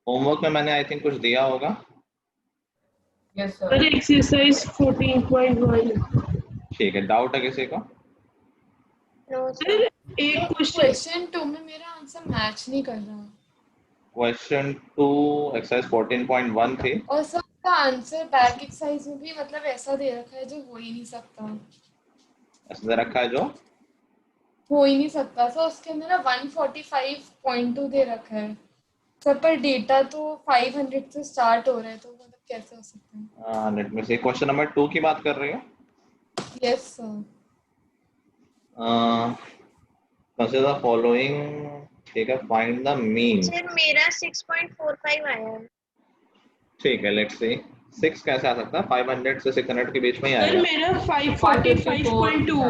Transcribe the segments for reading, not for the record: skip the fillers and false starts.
Homework में मैंने I think कुछ दिया होगा। Yes sir. एक्सरसाइज 14.1। ठीक है, डाउट है किसी को? सर एक क्वेश्चन 2 में मेरा आंसर मैच नहीं कर रहा। क्वेश्चन 2 एक्सरसाइज 14.1 थी। और सर का आंसर बैक एक्सरसाइज में भी मतलब ऐसा दे रखा है जो हो ही नहीं सकता। ऐसा दे रखा है जो हो ही नहीं सकता सर। उसके अंदर ना 145.2 दे रखा है सर, पर डेटा तो 500 से स्टार्ट हो रहा है, तो मतलब कैसे हो सकता है? लेट मी सी, क्वेश्चन नंबर 2 की बात कर रही हो? Yes sir. Consider the following. ठीक है, फाइंड द मीन। सर मेरा 6.45 आया है। ठीक है, लेट्स सी 6 कैसे आ सकता है? 500 से 600 के बीच में ही सर आएगा। मेरा 545.2।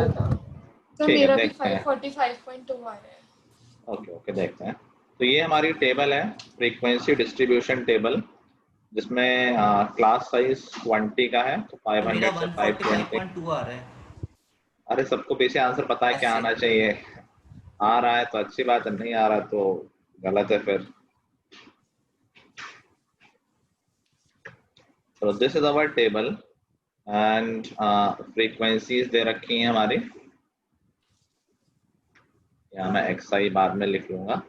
सर ठीक है, मेरा भी देखते हैं। 545.2 आ रहा है। ओके ओके, देखते हैं। तो ये हमारी टेबल है, फ्रीक्वेंसी डिस्ट्रीब्यूशन टेबल, जिसमें क्लास साइज 20 का है, तो 500 से 520। 145.2 आ रहा है। अरे सबको पीछे आंसर पता है क्या आना चाहिए। आ रहा है तो अच्छी बात है, नहीं आ रहा तो गलत है फिर। तो this is our table and frequencies दे रखी हैं हमारी। यहाँ मैं XI बाद में लिख लूंगा।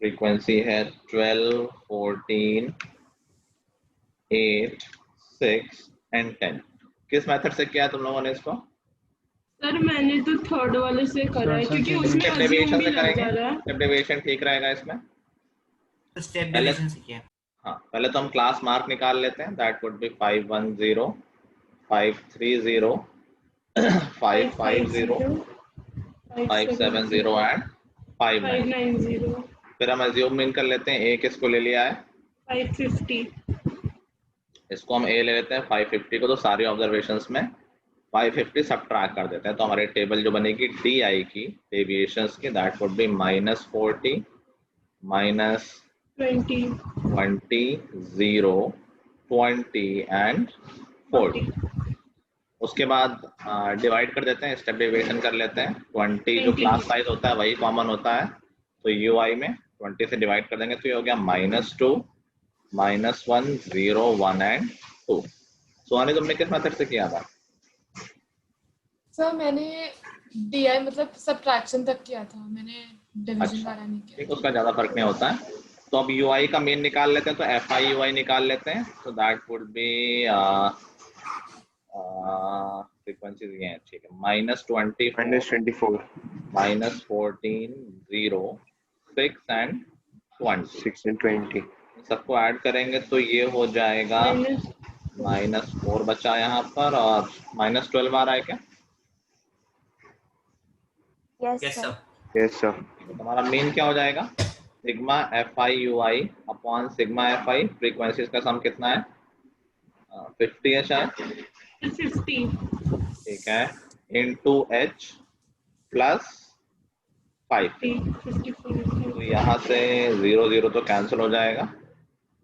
फ्रीक्वेंसी है 12, 14, 8, 6 एंड 10। किस मेथड से किया तुम लोगों ने इसको? सर मैंने तो थर्ड वाले से करा है क्योंकि उसमें स्टेप अज्यूम डेविएशन भी से लग जा करेंगे, रहा है। स्टेप डेविएशन ठीक रहेगा इसमें। तो स्टेप पहले डिवीजन से किया। हाँ, पहले तो हम क्लास मार्क निकाल लेते हैं। That would be 510, 530, 550, 570 and 590। 590, फिर हम अज्यूम मीन कर लेते हैं। ए किसको ले लिया है? 550। इसको हम ए ले लेते हैं 550 को। तो सारी ऑब्जर्वेशंस में 550 सब्ट्रैक्ट कर देते हैं, तो हमारी टेबल जो बनेगी डी आई की डेविएशंस की, दैट वुड बी -40,20, -20, 0, 20 एंड 40। उसके बाद डिवाइड कर देते हैं, स्टेप डिविजन कर लेते हैं। 20 जो क्लास साइज होता है वही कॉमन होता है, तो UI में 20 से डिवाइड कर देंगे तो ये हो गया -2, -1, 0, 1 एंड 2। सोहानी तुमने किस मेथड से किया था? सर मैंने DI मतलब सब्ट्रैक्शन तक किया था, मैंने डिवीजन वाला नहीं किया। ठीक, उसका ज़्यादा फर्क नहीं होता है। तो अब UI का मेन निकाल लेते हैं, तो FI UI निकाल लेते हैं। तो दैट वुड बी फ्रीक्वेंसी ये है, ठीक है, -24, -24, -14, 0, 6 एंड 20। 6 and 20। सबको ऐड करेंगे तो ये हो जाएगा -4 बचा यहाँ पर, और -12 आ रहा है क्या? Yes yes sir. Sir. Yes sir. तो हमारा मेन क्या हो जाएगा? Sigma FI UI upon sigma FI। Frequencies का सम कितना है? 50 है शायद। 50। ठीक है, इंटू H प्लस 5। 54। तो यहाँ से 0 0 तो कैंसिल हो जाएगा,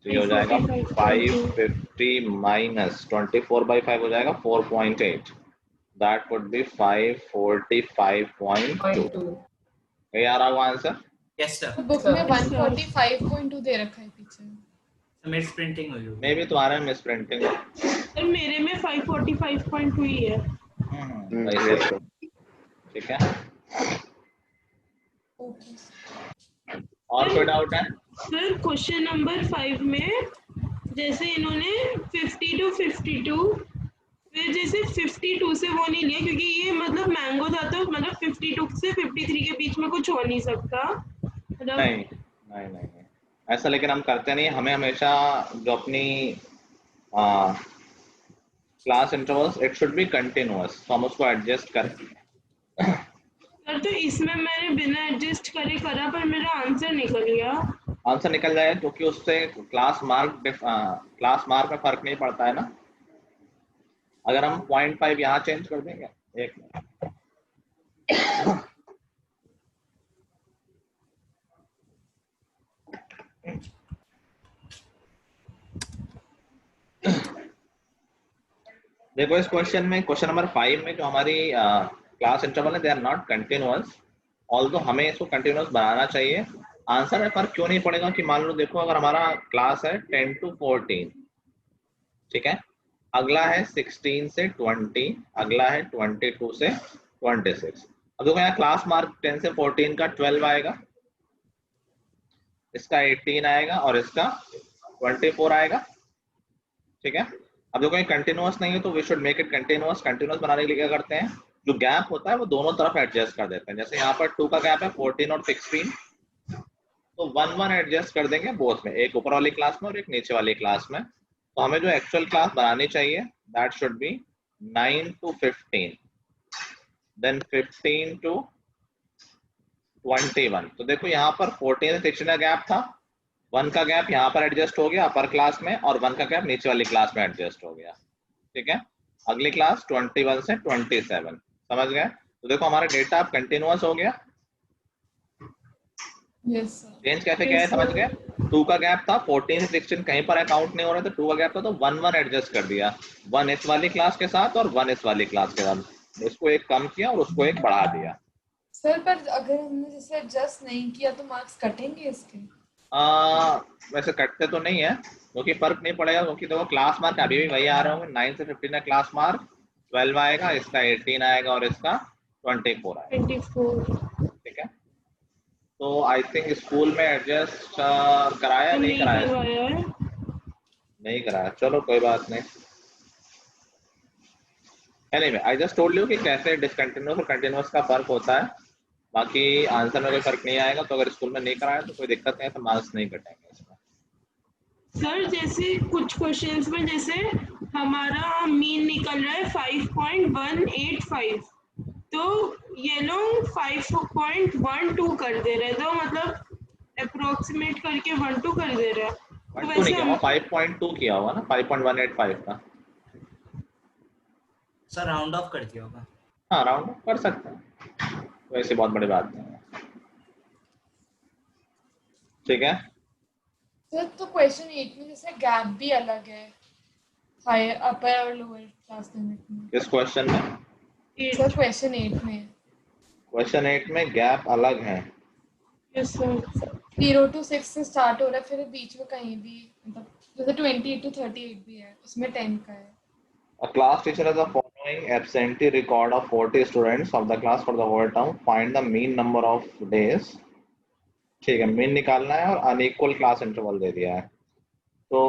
तो ये हो जाएगा 550 माइनस 24/5 हो जाएगा 4.8। That would be 545.2। ये आ रहा हुआ आंसर? Yes sir. बुक में 145.2 दे रखा है पीछे। मिस प्रिंटिंग हुई होगी। मे भी तुम्हारे में मिस प्रिंटिंग। सर मेरे में 545.2 ही है। Yes sir. ठीक है, ओके और कोई डाउट है? सर क्वेश्चन नंबर 5 में जैसे इन्होंने 50 to 52, फिर जैसे 52 से वो नहीं लिया क्योंकि ये मतलब मैंगो था, तो मतलब 52 से 53 के बीच में कुछ हो नहीं सकता मतलब। नहीं नहीं नहीं नहीं, ऐसा लेकिन हम करते नहीं। हमें हमेशा जो अपनी class intervals, it should be continuous, तो हम उसको एडजस्ट करते हैं। सर तो इसमें मैंने बिना एडजस्ट करे करा पर मेरा आंसर निकल गया। आंसर निकल जाए क्योंकि उससे क्लास मार्क में फर्क नहीं पड़ता है ना। अगर हम 0.5 यहाँ चेंज कर देंगे, एक मिनट, देखो इस क्वेश्चन में, क्वेश्चन नंबर 5 में जो हमारी क्लास इंटरवल है, they are not continuous. Although हमें इसको कंटिन्यूअस बनाना चाहिए, आंसर में फर्क क्यों नहीं पड़ेगा कि मान लो देखो अगर हमारा क्लास है 10 to 14, ठीक है, अगला है 16 से 20, अगला है 22 से 26। अब देखो यहाँ क्लास मार्क 10 से 14 का 12 आएगा, इसका 18 आएगा और इसका 24 आएगा, ठीक है। अब देखो ये कंटिन्यूअस नहीं है तो we should make it continuous. Continuous बनाने के लिए क्या करते हैं, जो गैप होता है वो दोनों तरफ एडजस्ट कर देते हैं। जैसे यहाँ पर 2 का गैप है 14 और 16, तो 1 एडजस्ट कर देंगे बोथ में, एक ऊपर वाली क्लास में और एक नीचे वाली क्लास में। तो हमें जो एक्चुअल क्लास बनानी चाहिए that should be 9 to 15, then 15 to 21। तो देखो यहाँ पर 14 से 16 का गैप था, 1 का गैप यहाँ पर एडजस्ट हो गया अपर क्लास में और 1 का गैप नीचे वाली क्लास में एडजस्ट हो गया, ठीक है। अगली क्लास 21 से 27, समझ गए। तो देखो हमारा डेटा अब कंटिन्यूअस हो गया। Yes sir. चेंज कैसे किया है समझ गए। 2 का गैप था 14 से 16 कहीं पर अकाउंट नहीं हो रहा था, 2 का गैप था तो 1 एडजस्ट कर दिया, 1 इस वाली क्लास के साथ और 1 इस वाली क्लास के साथ, इसको एक कम किया और उसको एक बढ़ा दिया। सर पर अगर हमने जैसे एडजस्ट नहीं किया तो मार्क्स कटेंगे इसके? वैसे कटते तो नहीं है क्योंकि फर्क नहीं पड़ेगा, क्योंकि देखो क्लास मार्क अभी भी वही आ रहे होंगे, 9 से 15 का क्लास मार्क 12 आएगा, इसका 18 आएगा और इसका 24 आएगा, 24 ठीक है। तो आई थिंक स्कूल में एडजस्ट कराया नहीं कराया, करवाया है। नहीं कराया, चलो कोई बात नहीं। Anyway I just told you कि कैसे डिसकंटिन्यूअस और कंटिन्यूअस का फर्क होता है, बाकी आंसर में कोई फर्क नहीं आएगा। तो अगर स्कूल में नहीं कराया तो कोई दिक्कत नहीं है, तो मार्क्स नहीं कटेंगे इसमें। सर जैसे कुछ क्वेश्चंस में जैसे हमारा मीन निकल रहा है 5.185, तो ये लोग 5.12 कर दे रहे, तो मतलब अप्रोक्सीमेट करके 12 कर दे रहे हैं। तो 12 नहीं वैसे किया होगा, 5.2 किया होगा ना, 5.185 का। सर राउंड ऑफ कर दिया होगा। हाँ राउंड ऑफ कर सकते हैं, तो ऐसी बहुत बड़ी बात नहीं है, ठीक है। सर तो क्वेश्चन 8 में जैसे गैप भी अलग है हायर अपर और लोअर क्लास लिमिट में। किस क्वेश्चन में? सर क्वेश्चन 8 में। क्वेश्चन 8 में गैप अलग है। Yes sir. 0 to 6 से स्टार्ट हो रहा है, फिर बीच में कहीं भी मतलब जैसे 28 to 38 भी है, उसमें 10 का है। A class teacher has the following absentee record of 40 students of the class for the whole term. Find the mean number of days. ठीक है, मीन निकालना है और अनइक्वल क्लास इंटरवल दे दिया है। तो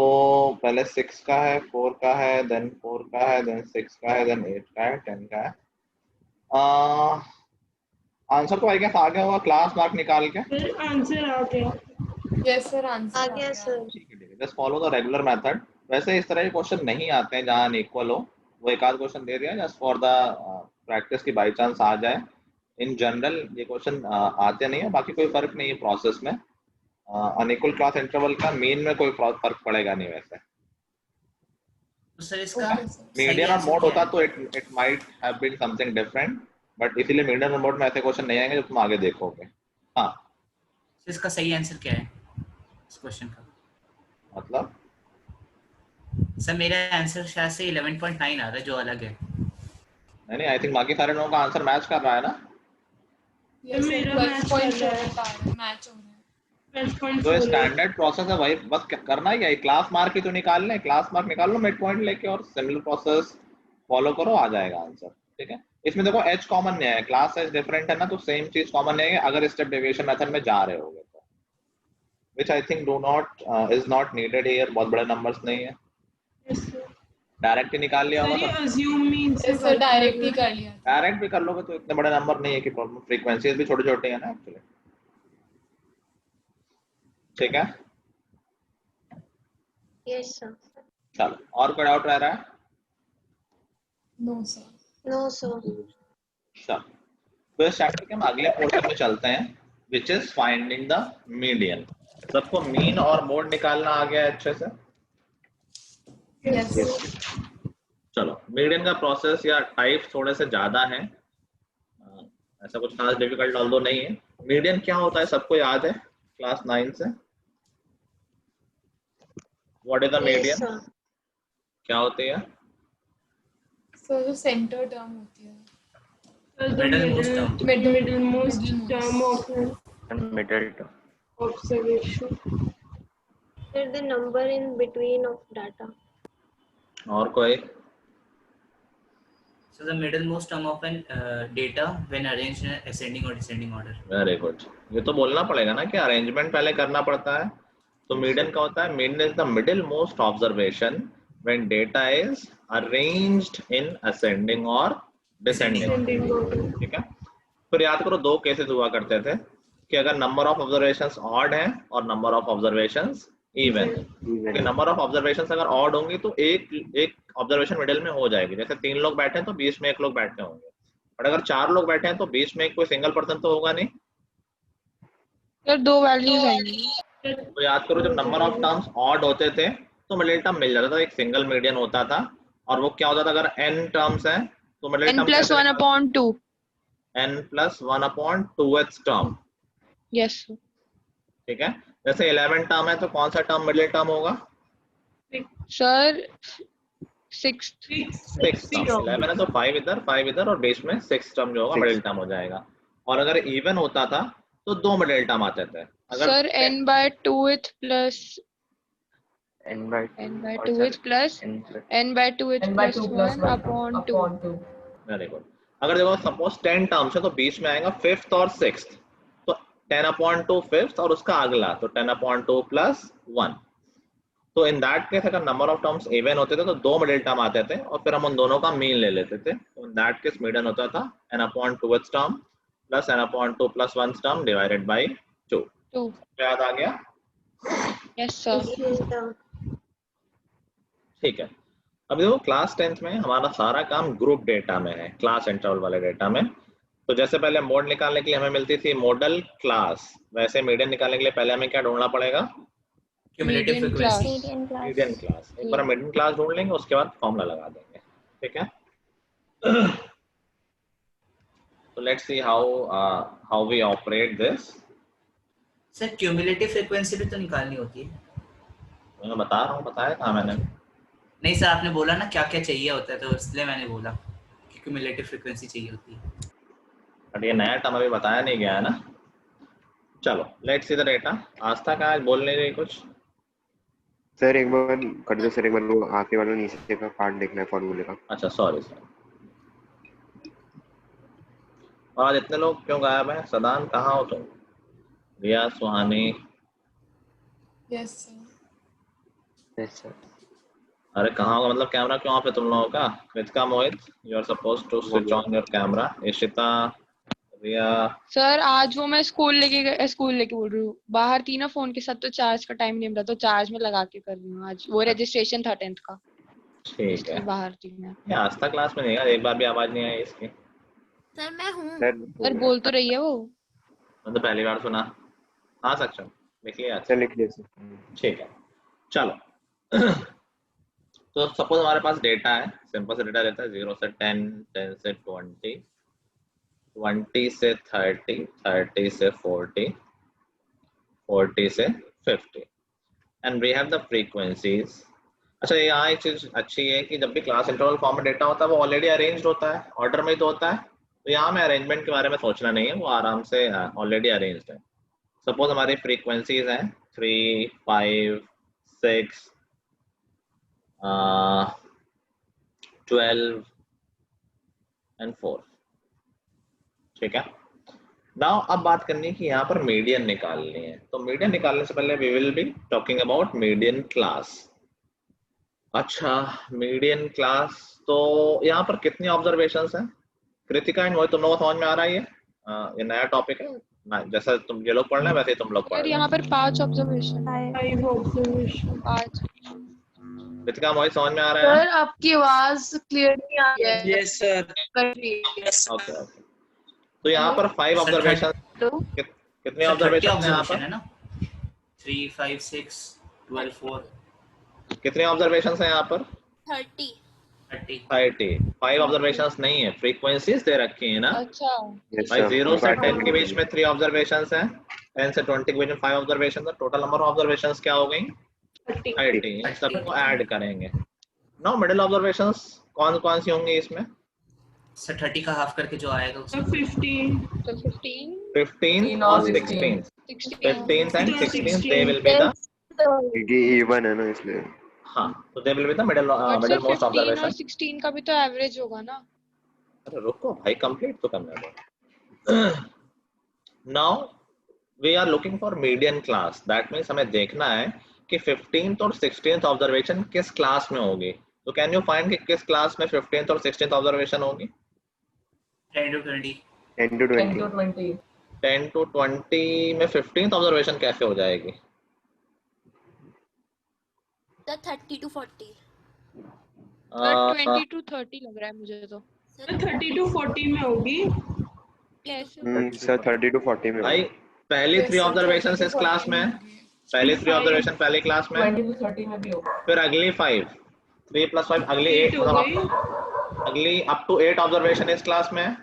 पहले 6 का है, 4 का है, देन 4 का है, देन 6 का है, देन 8 का है, 10 का है। आंसर तो आई गेस आ गया होगा क्लास मार्क निकाल के। फिर आंसर आ गया। यस सर आंसर आ गया सर। ठीक है, just follow the regular method. वैसे इस तरह के क्वेश्चन नहीं आते हैं जहाँ अनइक्वल हो, वो एक आध क्वेश्चन दे दिया जस्ट फॉर द प्रैक्टिस की बाई चांस आ जाए। इन जनरल ये क्वेश्चन आते नहीं है, बाकी कोई फर्क नहीं है प्रोसेस में। अनइक्वल क्लास इंटरवल का मीन में कोई फर्क पड़ेगा नहीं वैसे। तो सर इसका Okay, sir. मीडियन और मोड होता तो it might have been something different, but इसीलिए मीडियन और मोड में ऐसे क्वेश्चन नहीं आएंगे जो तुम आगे देखोगे। हाँ सर इसका सही आंसर क्या है इस क्वेश्चन का? मतलब सर मेरा आंसर शायद से 11.9 आ रहा है जो अलग है। नहीं, आई थिंक बाकी सारे लोगों का आंसर मैच कर रहा है ना। यस मेरा सर match 12.4 कर रहा है। मैच हो रहा है। 12.4 जो स्टैंडर्ड प्रोसेस है वही बस करना ही है, क्लास मार्क ही तो निकाल लें, क्लास मार्क निकाल लो मिड पॉइंट लेके और सिमिलर प्रोसेस फॉलो करो, आ जाएगा आंसर, ठीक है। इसमें देखो एच कॉमन नहीं है, क्लास साइज डिफरेंट है ना, तो सेम चीज कॉमन नहीं है अगर स्टेप डेविएशन मेथड में जा रहे होगे तो, which I think do not is not needed here. बहुत बड़े नंबर्स नहीं है, यस सर। डायरेक्ट ही निकाल लिया सर होगा ये तो assume means yes sir direct ही कर लिया। डायरेक्ट भी कर लोगे तो इतने बड़े नंबर नहीं है कि प्रॉब्लम, फ्रीक्वेंसीज भी छोटे छोटे हैं ना एक्चुअली, ठीक है। Yes sir. चलो और कोई डाउट रह रहा है? No sir. No sir. चलो तो इस चैप्टर के हम अगले पोर्शन में चलते हैं, which is finding the median. सबको मीन और मोड निकालना आ गया है अच्छे से? यस चलो मीडियन का प्रोसेस या टाइप थोड़े से ज्यादा है, ऐसा कुछ खास डिफिकल्ट ऑल्दो नहीं है। मीडियन क्या होता है सबको याद है क्लास 9 से? What is the yes median? Sir. क्या होती है? सर जो सेंटर टर्म होती है, Middle most term. Middle most term of middle term. Observation. Sir, the number in between of data. और कोई? So the middlemost term of an data when arranged in ascending or descending order. Very good. ये तो बोलना पड़ेगा ना कि arrangement पहले करना पड़ता है। तो मीडियन का होता है, median is the middle most observation when data is arranged in ascending और डिसेंडिंग। Descending order. ठीक है। फिर याद करो दो केसेस हुआ करते थे कि अगर नंबर ऑफ ऑब्जर्वेशंस ऑड है और नंबर ऑफ ऑब्जर्वेशंस इवन है। नंबर ऑफ ऑब्जर्वेशंस अगर ऑड होंगी तो एक ऑब्जर्वेशन मिडिल में हो जाएगी। जैसे 3 लोग बैठे हैं तो बीच में 1 लोग बैठे होंगे, और अगर 4 लोग बैठे हैं तो बीच में कोई सिंगल पर्सन तो होगा नहीं। सर 2 वैल्यूज आएंगी। तो याद करो जब नंबर ऑफ टर्म्स ऑड होते थे तो मिडिल टर्म मिल जाता था, एक सिंगल मीडियन होता था। और वो क्या होता था, अगर n टर्म्स हैं तो middle n term plus 1/2। n plus 1/2th term. Yes sir. ठीक है। जैसे 11 टर्म है तो कौन सा टर्म मिडिल टर्म होगा? Sir 6 term. 11 है तो 5 इधर और बीच में 6 टर्म जो होगा मिडिल टर्म हो जाएगा। और अगर इवन होता था तो 2 मिडिल टर्म आते थे। अगर sir n/2th plus n/2 n/2th plus n/2th plus 1/2। Very good. अगर देखो सपोज 10 टर्म्स है तो बीच में आएगा 5th और 6th, तो 10/2 5th और उसका अगला तो 10/2 plus 1। तो इन दैट केस अगर नंबर ऑफ टर्म्स इवन होते थे तो 2 मिडिल टर्म आते थे और फिर हम उन दोनों का मीन ले लेते थे। तो इन दैट केस मीडियन होता था n/2th term plus n/2 plus 1th term divided by 2। याद आ गया? Yes sir. ठीक है। अब देखो क्लास 10th में हमारा सारा काम ग्रुप डेटा में है, क्लास इंटरवल वाले डेटा में। तो जैसे पहले मोड निकालने के लिए हमें मिलती थी मॉडल क्लास, वैसे मीडियन निकालने के लिए पहले हमें क्या ढूंढना पड़ेगा? Cumulative Median frequency. class। Median class. एक बार मीडियन क्लास ढूंढ लेंगे उसके बाद फॉर्मूला लगा देंगे। ठीक है। तो let's see how we operate this. Sir cumulative frequency भी तो निकालनी होती है। मैं बता रहा हूँ, बताया था मैंने। नहीं सर, आपने बोला ना क्या क्या चाहिए होता है, तो इसलिए मैंने बोला कि क्यूमुलेटिव फ्रीक्वेंसी चाहिए होती है। बट ये नया टर्म अभी बताया नहीं गया है ना। चलो लेट्स सी द डेटा। आस्था का आज बोल नहीं रही कुछ? सर एक बार कर दो सर, एक बार वो आगे वाला नीचे का पार्ट देखना है फॉर्मूले का। अच्छा सॉरी सर। और आज इतने लोग क्यों गायब हैं? सदान कहाँ हो तुम? Riya, Suhani. Yes sir. Yes sir. अरे कहाँ होगा मतलब कैमरा क्यों ऑफ है तुम लोगों का? Kritika, Mohit, you are supposed to switch on your camera. Ishita, Riya. Sir आज वो मैं स्कूल लेके बोल रही हूँ, बाहर थी ना फोन के साथ तो चार्ज का टाइम नहीं मिला तो चार्ज में लगा के कर रही हूँ। आज वो रजिस्ट्रेशन था 10th का। ठीक है। बाहर थी मैं। ये आस्था क्लास में नहीं है, एक बार भी आवाज नहीं आई इसकी। सर मैं हूँ। सर बोल तो रही है वो। मैं तो पहली बार सुना। हाँ सक्षम, लिख लिया? सर लिख लिया सर। ठीक है चलो। तो सपोज हमारे पास डेटा है, सिंपल सा डेटा रहता है 0 से 10, 10 से 20, 20 से 30, 30 से 40, 40 से 50 and we have the frequencies. अच्छा यहाँ एक चीज अच्छी है कि जब भी क्लास इंटरवल फॉर्म में डेटा होता है वो ऑलरेडी अरेंज्ड होता है, ऑर्डर में ही तो होता है। तो यहाँ में अरेंजमेंट के बारे में सोचना नहीं है, वो आराम से ऑलरेडी अरेंज्ड है। सपोज हमारी फ्रीक्वेंसीज हैं 3, 5, 6, 12 एंड 4। ठीक है। नाउ अब बात करनी है कि यहाँ पर मीडियन निकालनी है। तो मीडियन निकालने से पहले we will be talking about median class. अच्छा मीडियन क्लास, तो यहाँ पर कितनी ऑब्जर्वेशंस हैं? कृतिका एंड मोहित, तुम लोगों को समझ में आ रहा है? ये नया टॉपिक है ना, जैसा तुम ये लोग पढ़ रहे हैं वैसे ही तुम लोग पढ़ सर रहे यहाँ पर 5 ऑब्जर्वेशन। 5 ऑब्जर्वेशन। 5। कृतिका, मोहित समझ में आ रहा है? सर आपकी आवाज क्लियर नहीं आ रही है। Yes sir. Okay okay. तो यहाँ पर 5 ऑब्जर्वेशन। कितने ऑब्जर्वेशन हैं यहाँ पर? है ना 3, 5, 6, 12, 4। कितने ऑब्जर्वेशंस हैं यहाँ पर? 30। 5 ऑब्जर्वेशंस नहीं है, फ्रीक्वेंसीज दे रखी है ना। अच्छा भाई 0 से 10 के बीच में 3 ऑब्जर्वेशंस हैं, 10 से 20 के बीच में 5 ऑब्जर्वेशंस है। टोटल नंबर ऑफ ऑब्जर्वेशंस क्या हो गई? 30। सबको ऐड करेंगे। नाउ मिडिल ऑब्जर्वेशंस कौन कौन सी होंगी इसमें? सर 30 का हाफ करके जो आएगा तो उसमें 15 तो 15 15 और 16 15th and 16th they will be the क्योंकि even है ना इसलिए। हाँ, तो they will be the middle but sir middle most 15 और observation। 16 का भी तो एवरेज होगा ना। अरे रुको भाई, कंप्लीट तो करने दो। Now we are looking for median class, that means हमें देखना है कि 15th और 16th ऑब्जर्वेशन किस क्लास में होगी। तो कैन यू फाइंड कि किस क्लास में 15th और 16th ऑब्जर्वेशन होगी? 10 to 20 10 to 20 10 to 20 में 15th ऑब्जर्वेशन कैसे हो जाएगी? सर 30 to 40 सर 20 to 30 लग रहा है मुझे तो। सर 30 to 40 में होगी। कैसे? सर 30 to 40 में भाई पहली 3 ऑब्जर्वेशन इस क्लास में है, पहली 3 ऑब्जर्वेशन पहली क्लास में, 20 to 30 में भी होगा। फिर अगली 5 3 plus 5 अगली 8 हो गई। मतलब अगली अप टू 8 ऑब्जर्वेशन इस क्लास में,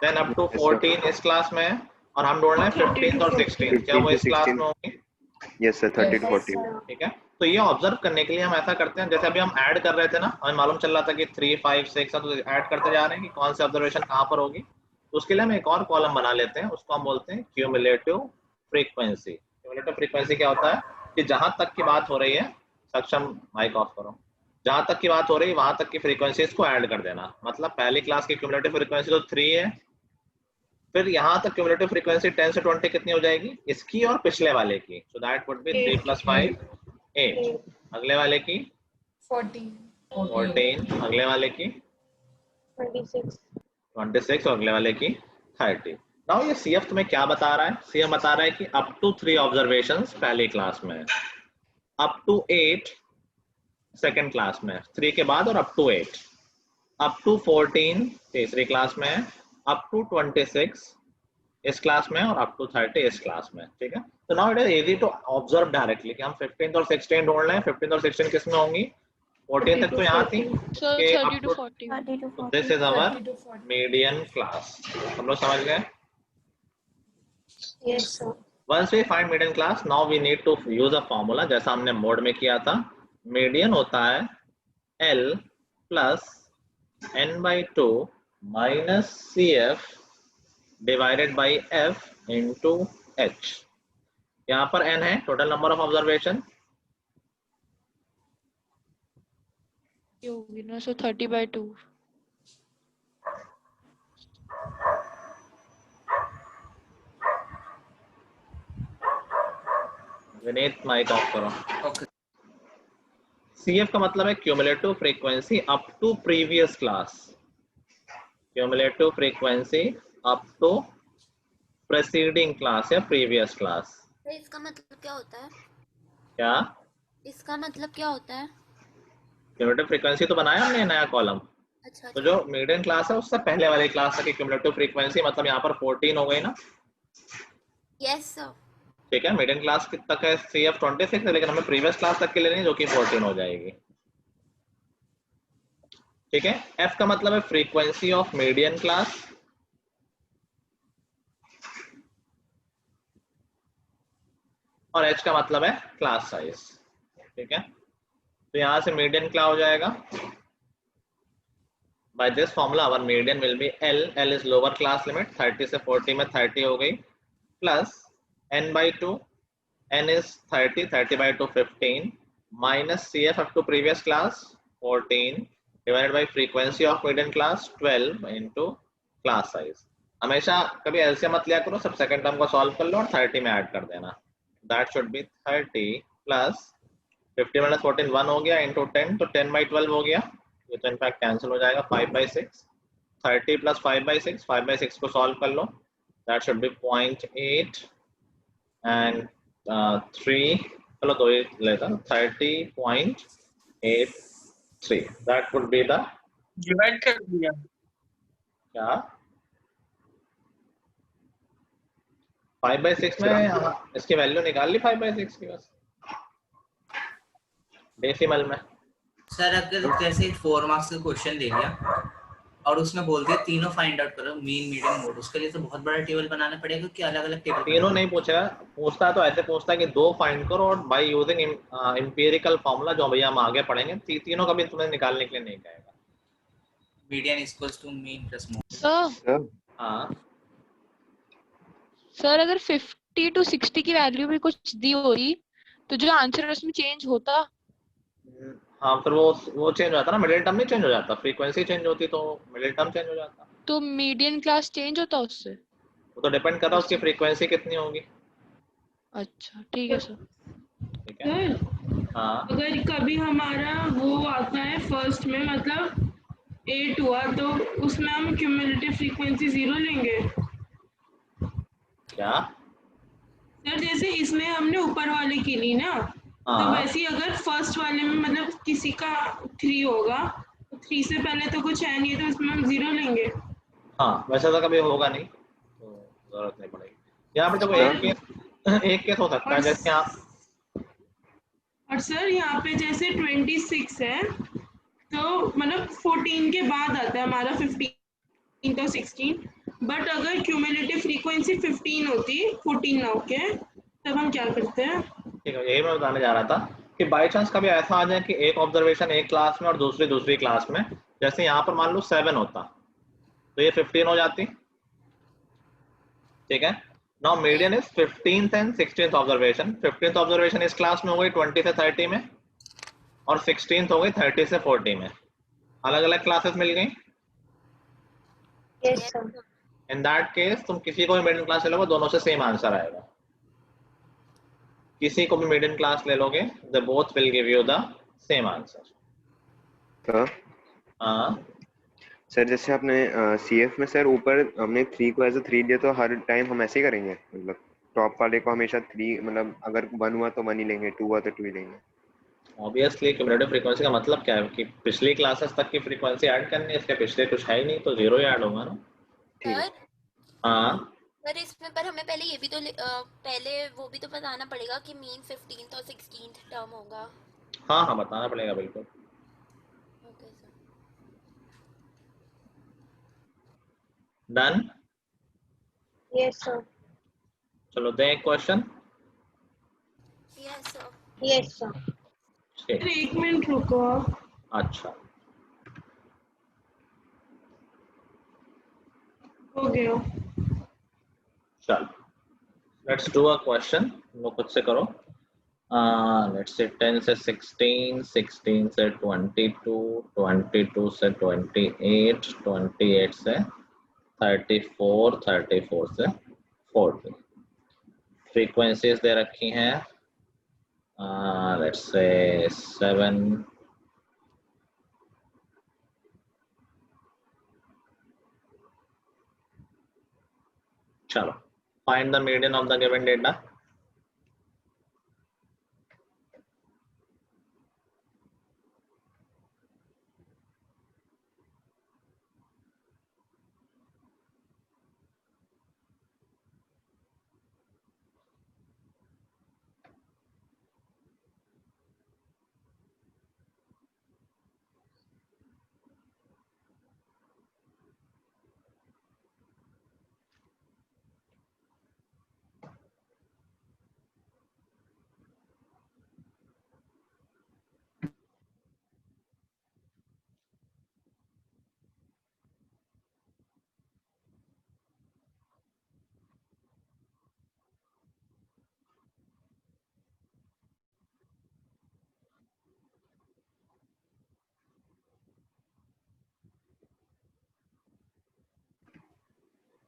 देन अप टू 14 इस क्लास में, और हम ढूंढ रहे हैं 15th और 16th, क्या वो इस क्लास में होंगी? यस सर 30 to 40 में। ठीक है, तो ये ऑब्जर्व करने के लिए हम ऐसा करते हैं, जैसे अभी हम ऐड कर रहे थे ना, हमें मालूम चल रहा था कि 3 5 6 तो ऐड करते जा रहे हैं कि कौन सी ऑब्जर्वेशन कहाँ पर होगी। तो उसके लिए हम एक और कॉलम बना लेते हैं, उसको हम बोलते हैं क्यूमुलेटिव फ्रीक्वेंसी। क्यूमुलेटिव फ्रीक्वेंसी क्या होता है कि जहां तक की बात हो रही है, सक्षम माइक ऑफ करो, जहां तक की बात हो रही है वहां तक की फ्रीक्वेंसीज को ऐड कर देना। मतलब पहली क्लास की क्यूमुलेटिव फ्रीक्वेंसी तो 3 है, फिर यहाँ तक क्यूमुलेटिव फ्रीक्वेंसी 10 से 20 कितनी हो जाएगी? इसकी और पिछले वाले की, so that would be 3 plus 5 8, अगले वाले की 14, अगले वाले की 26 और अगले वाले की 30। नाउ ये सीएफ तुम्हें क्या बता रहा है? सीएफ बता रहा है कि अप टू 3 ऑब्जर्वेशंस पहली क्लास में, अप टू 8 सेकंड क्लास में, 3 के बाद और अप टू 8, अप टू 14 तीसरी क्लास में, अप टू 26 इस क्लास में, और अप टू 30 इस क्लास में। ठीक है, तो now it is easy to observe directly कि हम 15th और 16 ढूंढ रहे हैं। 15th और 16 किस में होंगी? 14 तक तो यहाँ थी, sir 30 to 40 this is our median class. हम लोग समझ गए? Yes, sir. Once we find median class, now we need to use a formula जैसा हमने मोड में किया था। मीडियन होता है L plus n/2 minus CF divided by F into H। यहाँ पर n है टोटल नंबर ऑफ ऑब्जर्वेशन, ये होगी ना, सो 30/2। विनीत माइक ऑफ करो। ओके CF का मतलब है cumulative frequency up to previous class, cumulative frequency up to preceding class या प्रीवियस क्लास। तो इसका मतलब क्या होता है? क्या इसका मतलब क्या होता है? क्यूमुलेटिव फ्रीक्वेंसी तो बनाया हमने नया कॉलम, अच्छा तो जो मीडियन क्लास है उससे पहले वाली क्लास तक की क्यूमुलेटिव फ्रीक्वेंसी, मतलब यहाँ पर 14 हो गई ना। Yes sir. ठीक है, मीडियन क्लास तक है CF 26 है, लेकिन हमें प्रीवियस क्लास तक के लिए नहीं, जो कि 14 हो जाएगी। ठीक है, F का मतलब है फ्रीक्वेंसी ऑफ मीडियन क्लास, और H का मतलब है क्लास साइज। ठीक है, तो यहां से मीडियन क्या हो जाएगा? By this formula our median will be L is lower class limit, 30 से 40 में 30 हो गई, plus n/2, n is 30, 30/2 15, minus CF up to previous class 14 divided by frequency of median class 12 into class size। हमेशा कभी LCM मत लिया करो, सब सेकंड टर्म को सॉल्व कर लो और 30 में ऐड कर देना। That should B 30 plus 50 minus 14 1 हो गया, into 10 तो 10/12 हो गया, ये तो इनफैक्ट कैंसिल हो जाएगा, 5/6, 30 plus 5/6, 5/6 को सॉल्व कर लो, दैट शुड बी 0.8 and 3, चलो तो ये लेता 30.83, that would be the divide कर दिया। क्या 5/6 में इसकी वैल्यू निकाल ली, 5/6 की बस डेसिमल में। सर अगर जैसे 4 मार्क्स का क्वेश्चन दे दिया और उसमें बोल दिया तीनों फाइंड आउट करो, मीन मीडियन मोड, उसके लिए तो बहुत बड़ा टेबल बनाना पड़ेगा कि अलग अलग टेबल? तीनों नहीं पूछेगा, पूछता तो ऐसे पूछता कि 2 फाइंड करो, और बाय यूजिंग एम्पिरिकल फॉर्मूला जो भैया हम आगे पढ़ेंगे, तीनों का भी तुम्हें निकालने के लिए नहीं कहेगा। Median equals to mean plus mode. Sir हाँ सर अगर 50 to 60 की वैल्यू भी कुछ दी होती तो जो आंसर है उसमें चेंज होता। हाँ, फिर वो चेंज हो जाता ना, मिडिल टर्म नहीं चेंज हो जाता, फ्रीक्वेंसी चेंज होती तो मिडिल टर्म चेंज हो जाता। तो मीडियन क्लास चेंज होता उससे। वो तो डिपेंड कर रहा है उसकी फ्रीक्वेंसी कितनी होगी। अच्छा ठीक है सर। ठीक है। सर हाँ अगर कभी हमारा वो आता है फर्स्ट में, मतलब 8 हुआ, तो उसमें हम क्यूमुलेटिव फ्रीक्वेंसी 0 लेंगे। क्या? सर जैसे इसमें हमने ऊपर वाले की ली ना, तो हाँ वैसे ही अगर फर्स्ट वाले में मतलब किसी का 3 होगा, तो 3 से पहले तो कुछ है नहीं, तो उसमें हम 0 लेंगे। हाँ, वैसे तो कभी होगा नहीं तो जरूरत नहीं पड़ेगी। यहाँ पे देखो एक केस हो सकता है, जैसे यहाँ और सर यहाँ पे जैसे 26 है, तो मतलब 14 के बाद आता है हमारा 15 तो 16, बट अगर क्यूमुलेटिव फ्रीक्वेंसी 15 होती, 14 ना होके, तब हम क्या करते हैं? ठीक है, यही मैं बताने जा रहा था कि बाई चांस कभी ऐसा आ जाए कि एक ऑब्जर्वेशन एक क्लास में और दूसरी क्लास में, जैसे यहाँ पर मान लो 7 होता तो ये 15 हो जाती। ठीक है। Now median is 15th and 16th observation. 15th observation इस क्लास में हो गई 20 से 30 में, और 16th हो गई 30 से 40 में। अलग अलग क्लासेस मिल गई। Yes, sir. In that case तुम किसी को भी मिडिल क्लास ले लोगे, दोनों से सेम आंसर आएगा। किसी को भी मिडिल क्लास ले लोगे, they both will give you the same answer. Sir हाँ सर जैसे आपने सीएफ में सर ऊपर हमने 3 को एज अ 3 दिया, तो हर टाइम हम ऐसे ही करेंगे, मतलब टॉप वाले को हमेशा 3, मतलब अगर 1 हुआ तो 1 ही लेंगे, 2 हुआ तो 2 ही लेंगे। ऑब्वियसली क्यूमुलेटिव फ्रीक्वेंसी का मतलब क्या है कि पिछली क्लासेस तक की फ्रीक्वेंसी ऐड करनी है, इसके पिछले कुछ है ही नहीं तो 0 ही ऐड होगा ना। ठीक है। सर हाँ सर इसमें पर हमें पहले ये भी तो पहले वो भी तो बताना पड़ेगा कि मीन 15th और 16th टर्म होगा। हाँ हाँ, बताना पड़ेगा बिल्कुल। Okay sir. Done. Yes, sir. चलो दें एक question. Yes sir. Yes, sir. Sir 1 minute रुको आप। अच्छा हो गया। चलो, लेट्स डू अ क्वेश्चन। वो खुद से करो। लेट्स से 10 से 16, 16 से 22, 22 से 28, 28 से 34, 34 से 40। फ्रीक्वेंसीज दे रखी हैं, लेट्स से 7, चलो find the median of the given data.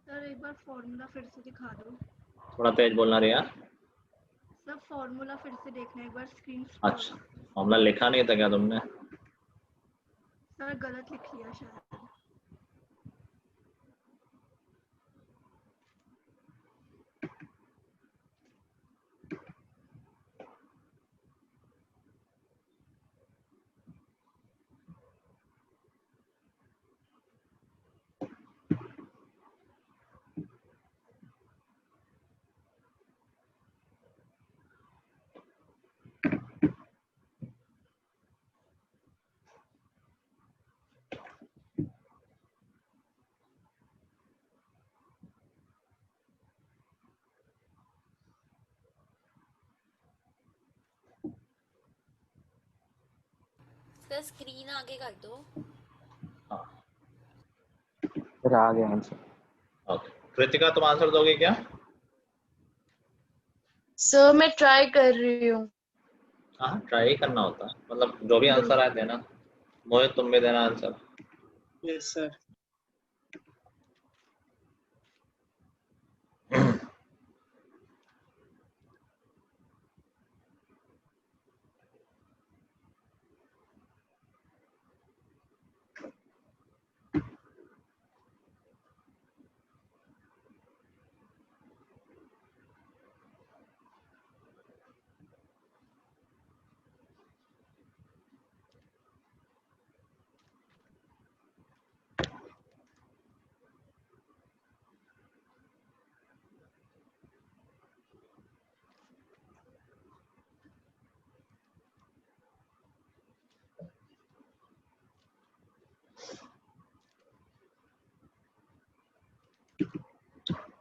Sir एक बार फॉर्मूला फिर से दिखा दो। थोड़ा तेज बोलना रिया। सर फॉर्मूला फिर से देखना एक बार स्क्रीन। अच्छा, फॉर्मूला लिखा नहीं था क्या तुमने? सर गलत लिख लिया शायद। सर स्क्रीन आगे कर दो। हाँ सर आ गया आंसर। ओके, कृतिका तुम आंसर दोगे क्या? सर मैं ट्राई कर रही हूँ। हाँ, ट्राई करना होता है, मतलब जो भी आंसर आए देना। मोहित तुम भी देना आंसर। Yes sir.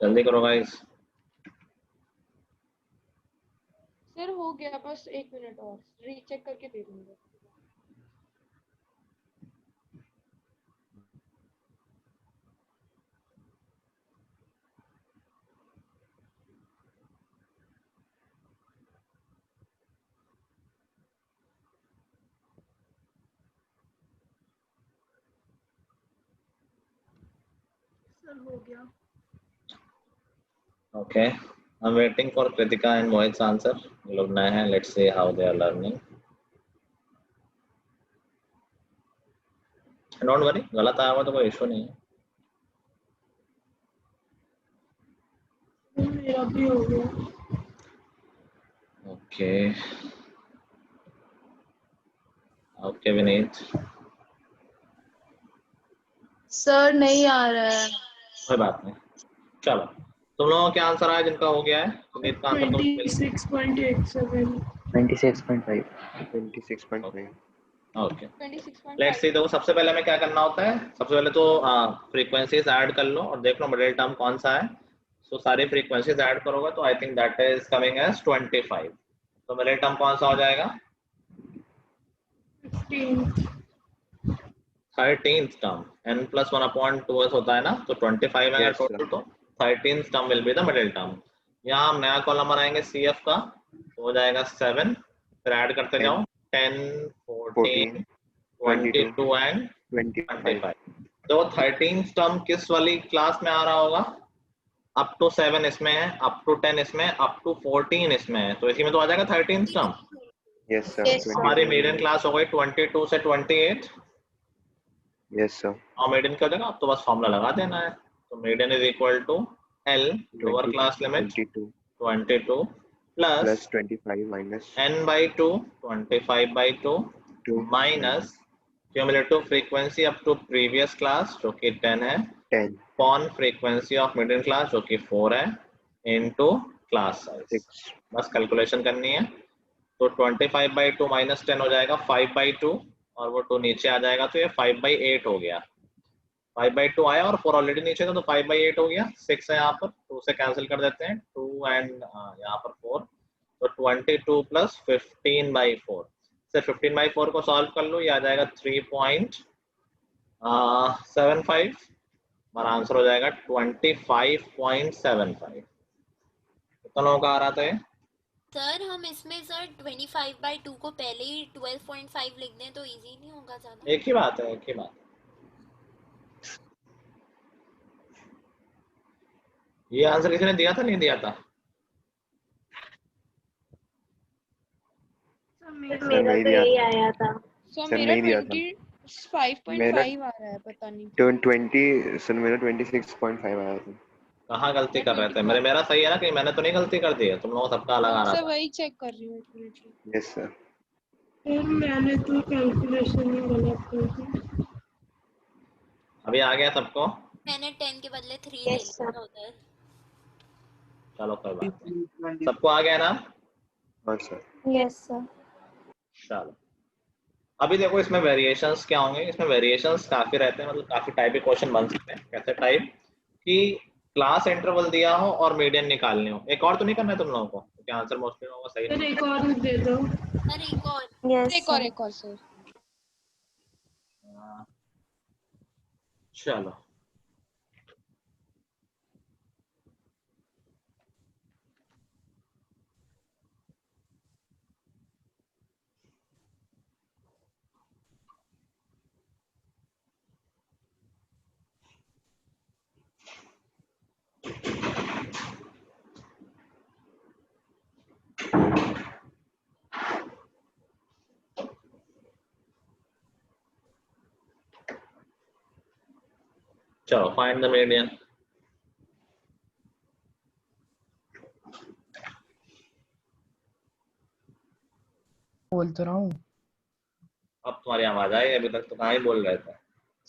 जल्दी करो गाइस। सर हो गया, बस 1 मिनट और रीचेक करके दे दूंगा। सर हो गया। Okay, I'm waiting for Kritika and Mohit's answer. ये लोग नए हैं, let's see how they are learning. Don't worry, गलत आया हुआ तो कोई इशू नहीं है। मेरा भी हो गया। Okay. Okay, विनीत। सर नहीं आ रहा है। कोई बात नहीं, चलो तुम लोगों के आंसर आए जिनका हो गया है। विनीत का आंसर तुम 26.87। 26.5। 26.5। Okay, let's see. देखो सबसे पहले हमें क्या करना होता है, सबसे पहले तो फ्रीक्वेंसीज ऐड कर लो और देख लो मिडिल टर्म कौन सा है। सो सारी फ्रीक्वेंसीज ऐड करोगे तो I think that is coming as 25। तो मिडिल टर्म कौन सा हो जाएगा? 13th term. n+1/2 होता है ना, तो 25 है टोटल, तो 13th term will be the middle term. यहाँ हम नया कॉलम बनाएंगे CF का, तो हो जाएगा 7, फिर ऐड करते जाओ 10, 14, 22 एंड 25। तो 13th टर्म किस वाली क्लास में आ रहा होगा? अप टू 7 इसमें है, अप टू 10 इसमें, अप टू 14 इसमें है, तो इसी में तो आ जाएगा 13th टर्म। Yes sir. हमारी मीडियन क्लास हो गई 22 से 28। Yes sir. और मीडियन क्या हो जाएगा? अब तो बस फॉर्मूला लगा देना है। तो median is equal to L lower class limit 22 plus 25 minus n/2 25/2 minus cumulative frequency up to previous class जो कि 10 है, 10 upon frequency of middle class जो कि 4 है, इनटू क्लास साइज। बस कैलकुलेशन करनी है। तो 25/2 माइनस 10 हो जाएगा 5/2, और वो 2 नीचे आ जाएगा, तो ये 5/8 हो गया। 5/2 आया और 4 ऑलरेडी नीचे था, तो 5/8 हो गया। 6 है यहाँ पर, 2 से कैंसिल कर देते हैं, 2 एंड यहाँ पर 4, तो 22 प्लस 15/4 से 15/4 को सॉल्व कर लो, ये आ जाएगा 3.75। हमारा आंसर हो जाएगा 25.75। कितना लोगों का आ रहा था ये? सर हम इसमें सर 25/2 को पहले ही 12.5 लिख दें तो इजी नहीं होगा ज्यादा? एक ही बात है, एक ही बात। ये आंसर किसी ने दिया था, नहीं दिया था? मेरा तो यही आया था। सर मेरा 25.5 आ रहा है, पता नहीं। 20 सर मेरा 26.5 आया था। कहाँ गलती कर रहे थे? मेरा सही है ना? कहीं मैंने तो नहीं गलती कर दी है? तुम लोगों सबका अलग आ रहा सर था। वही चेक कर रही हूँ। Yes sir. मैंने तो कैलकुलेशन में गलत कर दी। अभी आ गया सबको? मैंने 10 के बदले 3 ले लिया था उधर। चलो कोई बात नहीं, सबको आ गया ना? हाँ सर। Yes sir. चलो अभी देखो इसमें वेरिएशंस क्या होंगे। इसमें वेरिएशंस काफी रहते हैं, मतलब काफी टाइप के क्वेश्चन बन सकते हैं। कैसे टाइप कि क्लास इंटरवल दिया हो और मीडियन निकालनी हो। एक और तो नहीं करना है तुम लोगों को, क्योंकि आंसर मोस्टली होगा सही। सर एक और दे दो। सर एक और। यस एक और सर। चलो चलो फाइंड द मीडियन। बोल तो रहा हूँ अब तुम्हारी आवाज आई, अभी तक तो कहाँ ही बोल रहे थे।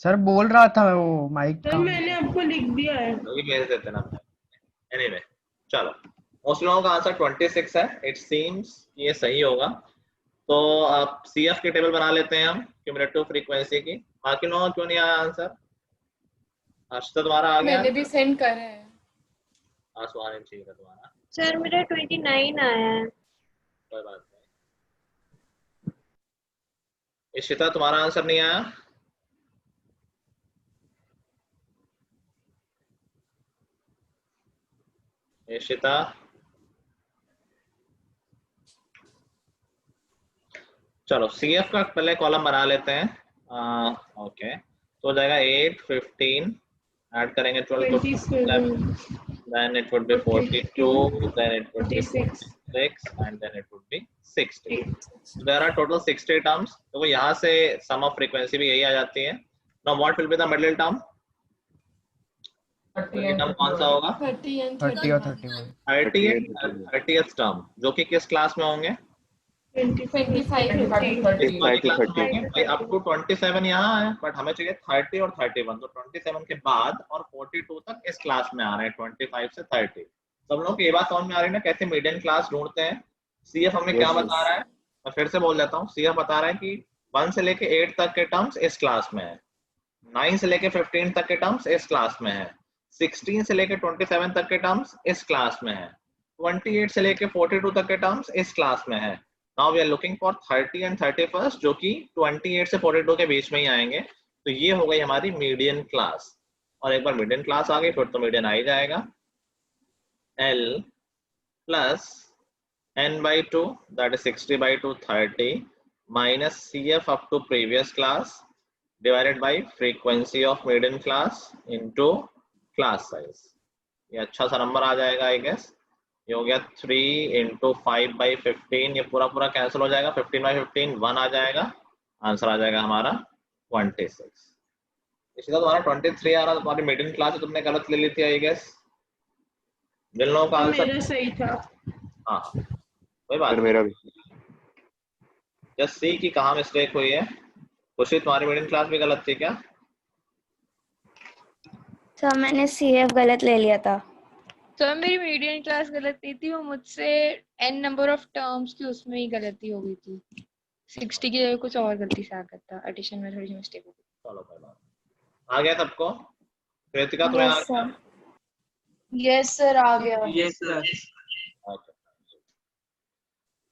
सर, बोल रहा था मैं, वो माइक सर काम मैंने आपको लिख दिया है। वही भेज देते ना। एनीवे चलो, मोस्ट लोगों का आंसर 26 है। इट सीम्स ये सही होगा। तो आप सीएफ की टेबल बना लेते हैं हम क्यूमुलेटिव फ्रीक्वेंसी की। बाकी लोगों क्यों नहीं आया आंसर? हर्षिता तुम्हारा आ गया? मैंने भी सेंड करा है। आसमान चाहिए था तुम्हारा। सर मेरा 29 आया है। कोई बात नहीं। इशिता तुम्हारा आंसर नहीं आया? इशिता चलो सीएफ का पहले कॉलम बना लेते हैं। ओके तो हो जाएगा 8, 15 ऐड करेंगे 12 को 7, then it would be 42, then it would be 46 and then it would be 60. So there are total 60 terms. तो वो यहाँ से sum of frequency भी यही आ जाती है। Now what will be the middle term? Middle term कौन सा होगा? 30 and 30 और 31 30th टर्म जो कि किस क्लास में होंगे? 25 भाई अप टू 27 यहाँ है, बट हमें चाहिए 30 और 31। तो 27 के बाद और 42 तक इस क्लास में आ रहे हैं, 25 से 30। सब लोगों को ये बात समझ में आ रही है ना कैसे मीडियन क्लास ढूंढते हैं? सीएफ हमें क्या बता रहा है? मैं फिर से बोल देता हूँ। सीएफ बता रहा है कि 1 से लेके 8 तक के टर्म्स इस क्लास में है, 9 से लेके 15 तक के टर्म्स इस क्लास में है, 16 से लेके 27 तक के टर्म्स इस क्लास में है, 28 से लेके 42 तक के टर्म्स इस क्लास में है। Now we are looking for 30 and 31st जो कि 28 से 42 के बीच में ही आएंगे। तो ये हो गई हमारी मीडियन क्लास। और एक बार मीडियन क्लास आ गई फिर तो मीडियन आ ही जाएगा। L plus n by 2 that is 60 by 2 30 minus CF up to previous class divided by frequency of median class into class size। ये अच्छा सा नंबर आ जाएगा आई गेस। ये हो गया 3 into 5 by 15, ये पूरा पूरा कैंसिल हो जाएगा। 15 by 15 1 आ जाएगा, आंसर आ जाएगा हमारा 26। इसी तरह तुम्हारा 23 आ रहा, तुम्हारी मिडिल क्लास तुमने गलत ले ली थी आई गेस। जिन लोगों का आंसर मेरा सही था। हाँ कोई बात मेरा भी। जस्ट सी कि कहाँ मिस्टेक हुई है। खुशी तुम्हारी मिडिल क्लास भी गलत थी क्या? सर मैंने सीएफ गलत ले लिया था। तो मेरी मीडियन क्लास गलत नहीं थी, वो मुझसे n नंबर ऑफ टर्म्स की उसमें ही गलती हो गई थी। 60 की जगह कुछ और गलती से आ गया था, एडिशन में थोड़ी मिस्टेक हो गई। चलो कोई बात आ गया सबको। कृतिका तुम्हें आ गया? यस सर आ गया। Yes sir.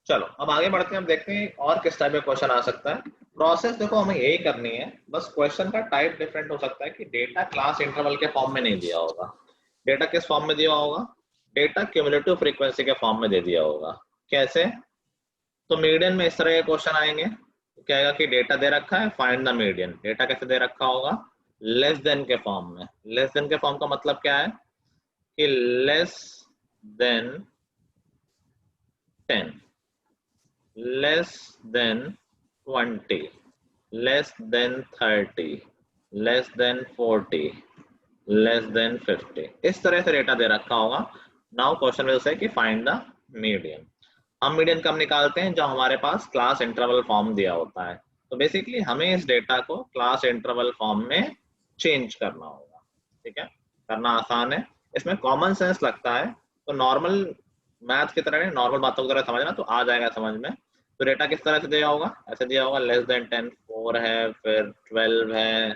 चलो अब आगे बढ़ते हैं। अब देखते हैं और किस टाइप का क्वेश्चन आ सकता है। प्रोसेस देखो हमें यही करनी है, बस क्वेश्चन का टाइप डिफरेंट हो सकता है कि डेटा क्लास इंटरवल के फॉर्म में नहीं दिया होगा। डेटा किस फॉर्म में दिया होगा? डेटा क्यूमुलेटिव फ्रीक्वेंसी के फॉर्म में दे दिया होगा। कैसे? तो मीडियन में इस तरह के क्वेश्चन आएंगे, क्या आएगा कि डेटा दे रखा है, फाइंड द मीडियन। डेटा कैसे दे रखा होगा? लेस देन के फॉर्म में। लेस देन के फॉर्म का मतलब क्या है कि less than 10, less than 20, less than 30, less than 40, less than 50। इस तरह से डेटा दे रखा होगा। नाउ क्वेश्चन विल से कि फाइंड द मीडियन। हम मीडियन कब निकालते हैं? जब हमारे पास क्लास इंटरवल फॉर्म दिया होता है। तो बेसिकली हमें इस डेटा को क्लास इंटरवल फॉर्म में चेंज करना होगा। ठीक है, करना आसान है, इसमें कॉमन सेंस लगता है। तो नॉर्मल मैथ की तरह, नॉर्मल बातों की तरह समझना तो आ जाएगा समझ में। तो डेटा किस तरह से दिया होगा? ऐसे दिया होगा, लेस देन 10 4 है, फिर 12 है,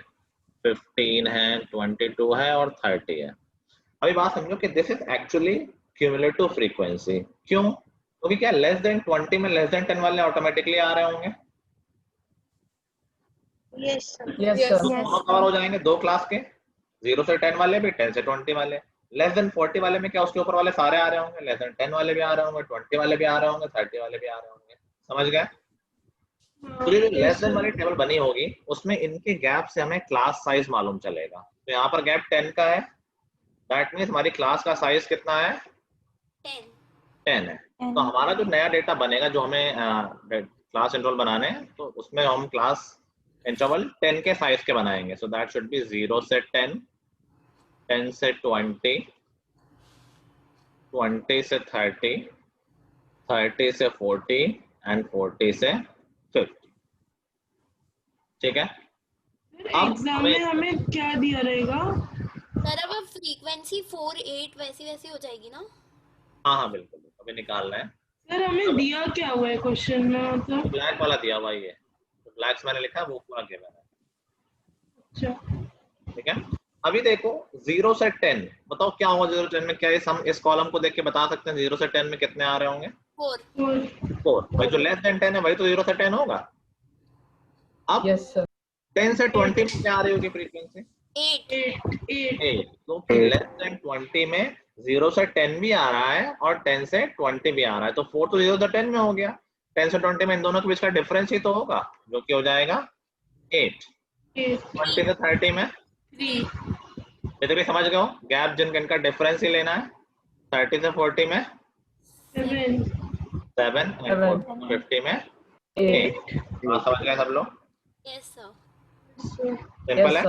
15 है, 22 है और 30 है। अभी बात समझो कि this is actually cumulative frequency. क्यों? क्योंकि क्या लेस देन 20 में लेस देन 10 वाले ऑटोमेटिकली आ रहे होंगे? Yes sir. दोनों कवर हो जाएंगे, दो क्लास के, 0 से 10 वाले भी, 10 से 20 वाले। लेस देन 40 वाले में क्या उसके ऊपर वाले सारे आ रहे होंगे? लेस देन 10 वाले भी आ रहे होंगे, 20 वाले भी आ रहे होंगे, 30 वाले भी आ रहे होंगे। समझ गए? तो ये जो लेस देन वाली टेबल बनी होगी उसमें इनके गैप से हमें क्लास साइज मालूम चलेगा। तो यहाँ पर गैप 10 का है, दैट मीन्स हमारी क्लास का साइज कितना है? 10 है। तो हमारा जो नया डेटा बनेगा, जो हमें क्लास इंटरवल बनाने हैं, तो उसमें हम क्लास इंटरवल 10 के साइज के बनाएंगे। सो दैट शुड बी 0 से 10, 10 से 20, 20 से 30, 30 से 40 एंड 40 से 50। ठीक है, अब एग्जाम में हमें क्या दिया रहेगा? सर अब फ्रीक्वेंसी 4 8 वैसी हो जाएगी ना? हाँ हाँ बिल्कुल, अभी निकालना है। सर हमें दिया क्या हुआ है क्वेश्चन में? मतलब ब्लैक वाला दिया हुआ ये, तो ब्लैक्स मैंने लिखा है वो पूरा गिवन है। अच्छा ठीक है, अभी देखो 0 से 10, बताओ क्या होगा 0 से 10 में? क्या ये हम इस कॉलम को देख के बता सकते हैं 0 से 10 में कितने आ रहे होंगे? 4। भाई जो लेस देन 10 है वही तो 0 से 10 होगा। अब यस सर 10 से 20 में क्या आ रही होगी फ्रीक्वेंसी? 8। तो लेस देन 20 में 0 से 10 भी आ रहा है और 10 से 20 भी आ रहा है, तो 4 तो 0 से 10 में हो गया। 10 से 20 में इन दोनों के बीच का डिफरेंस ही तो होगा, जो कि हो जाएगा 8। 20 से 30 में 3। ये तो भी समझ गए हो, गैप जिनका डिफरेंस ही लेना है। 30 से 40 में 7 एंड 50 में 8। समझ गए सब लोग? Yes sir. सिंपल है।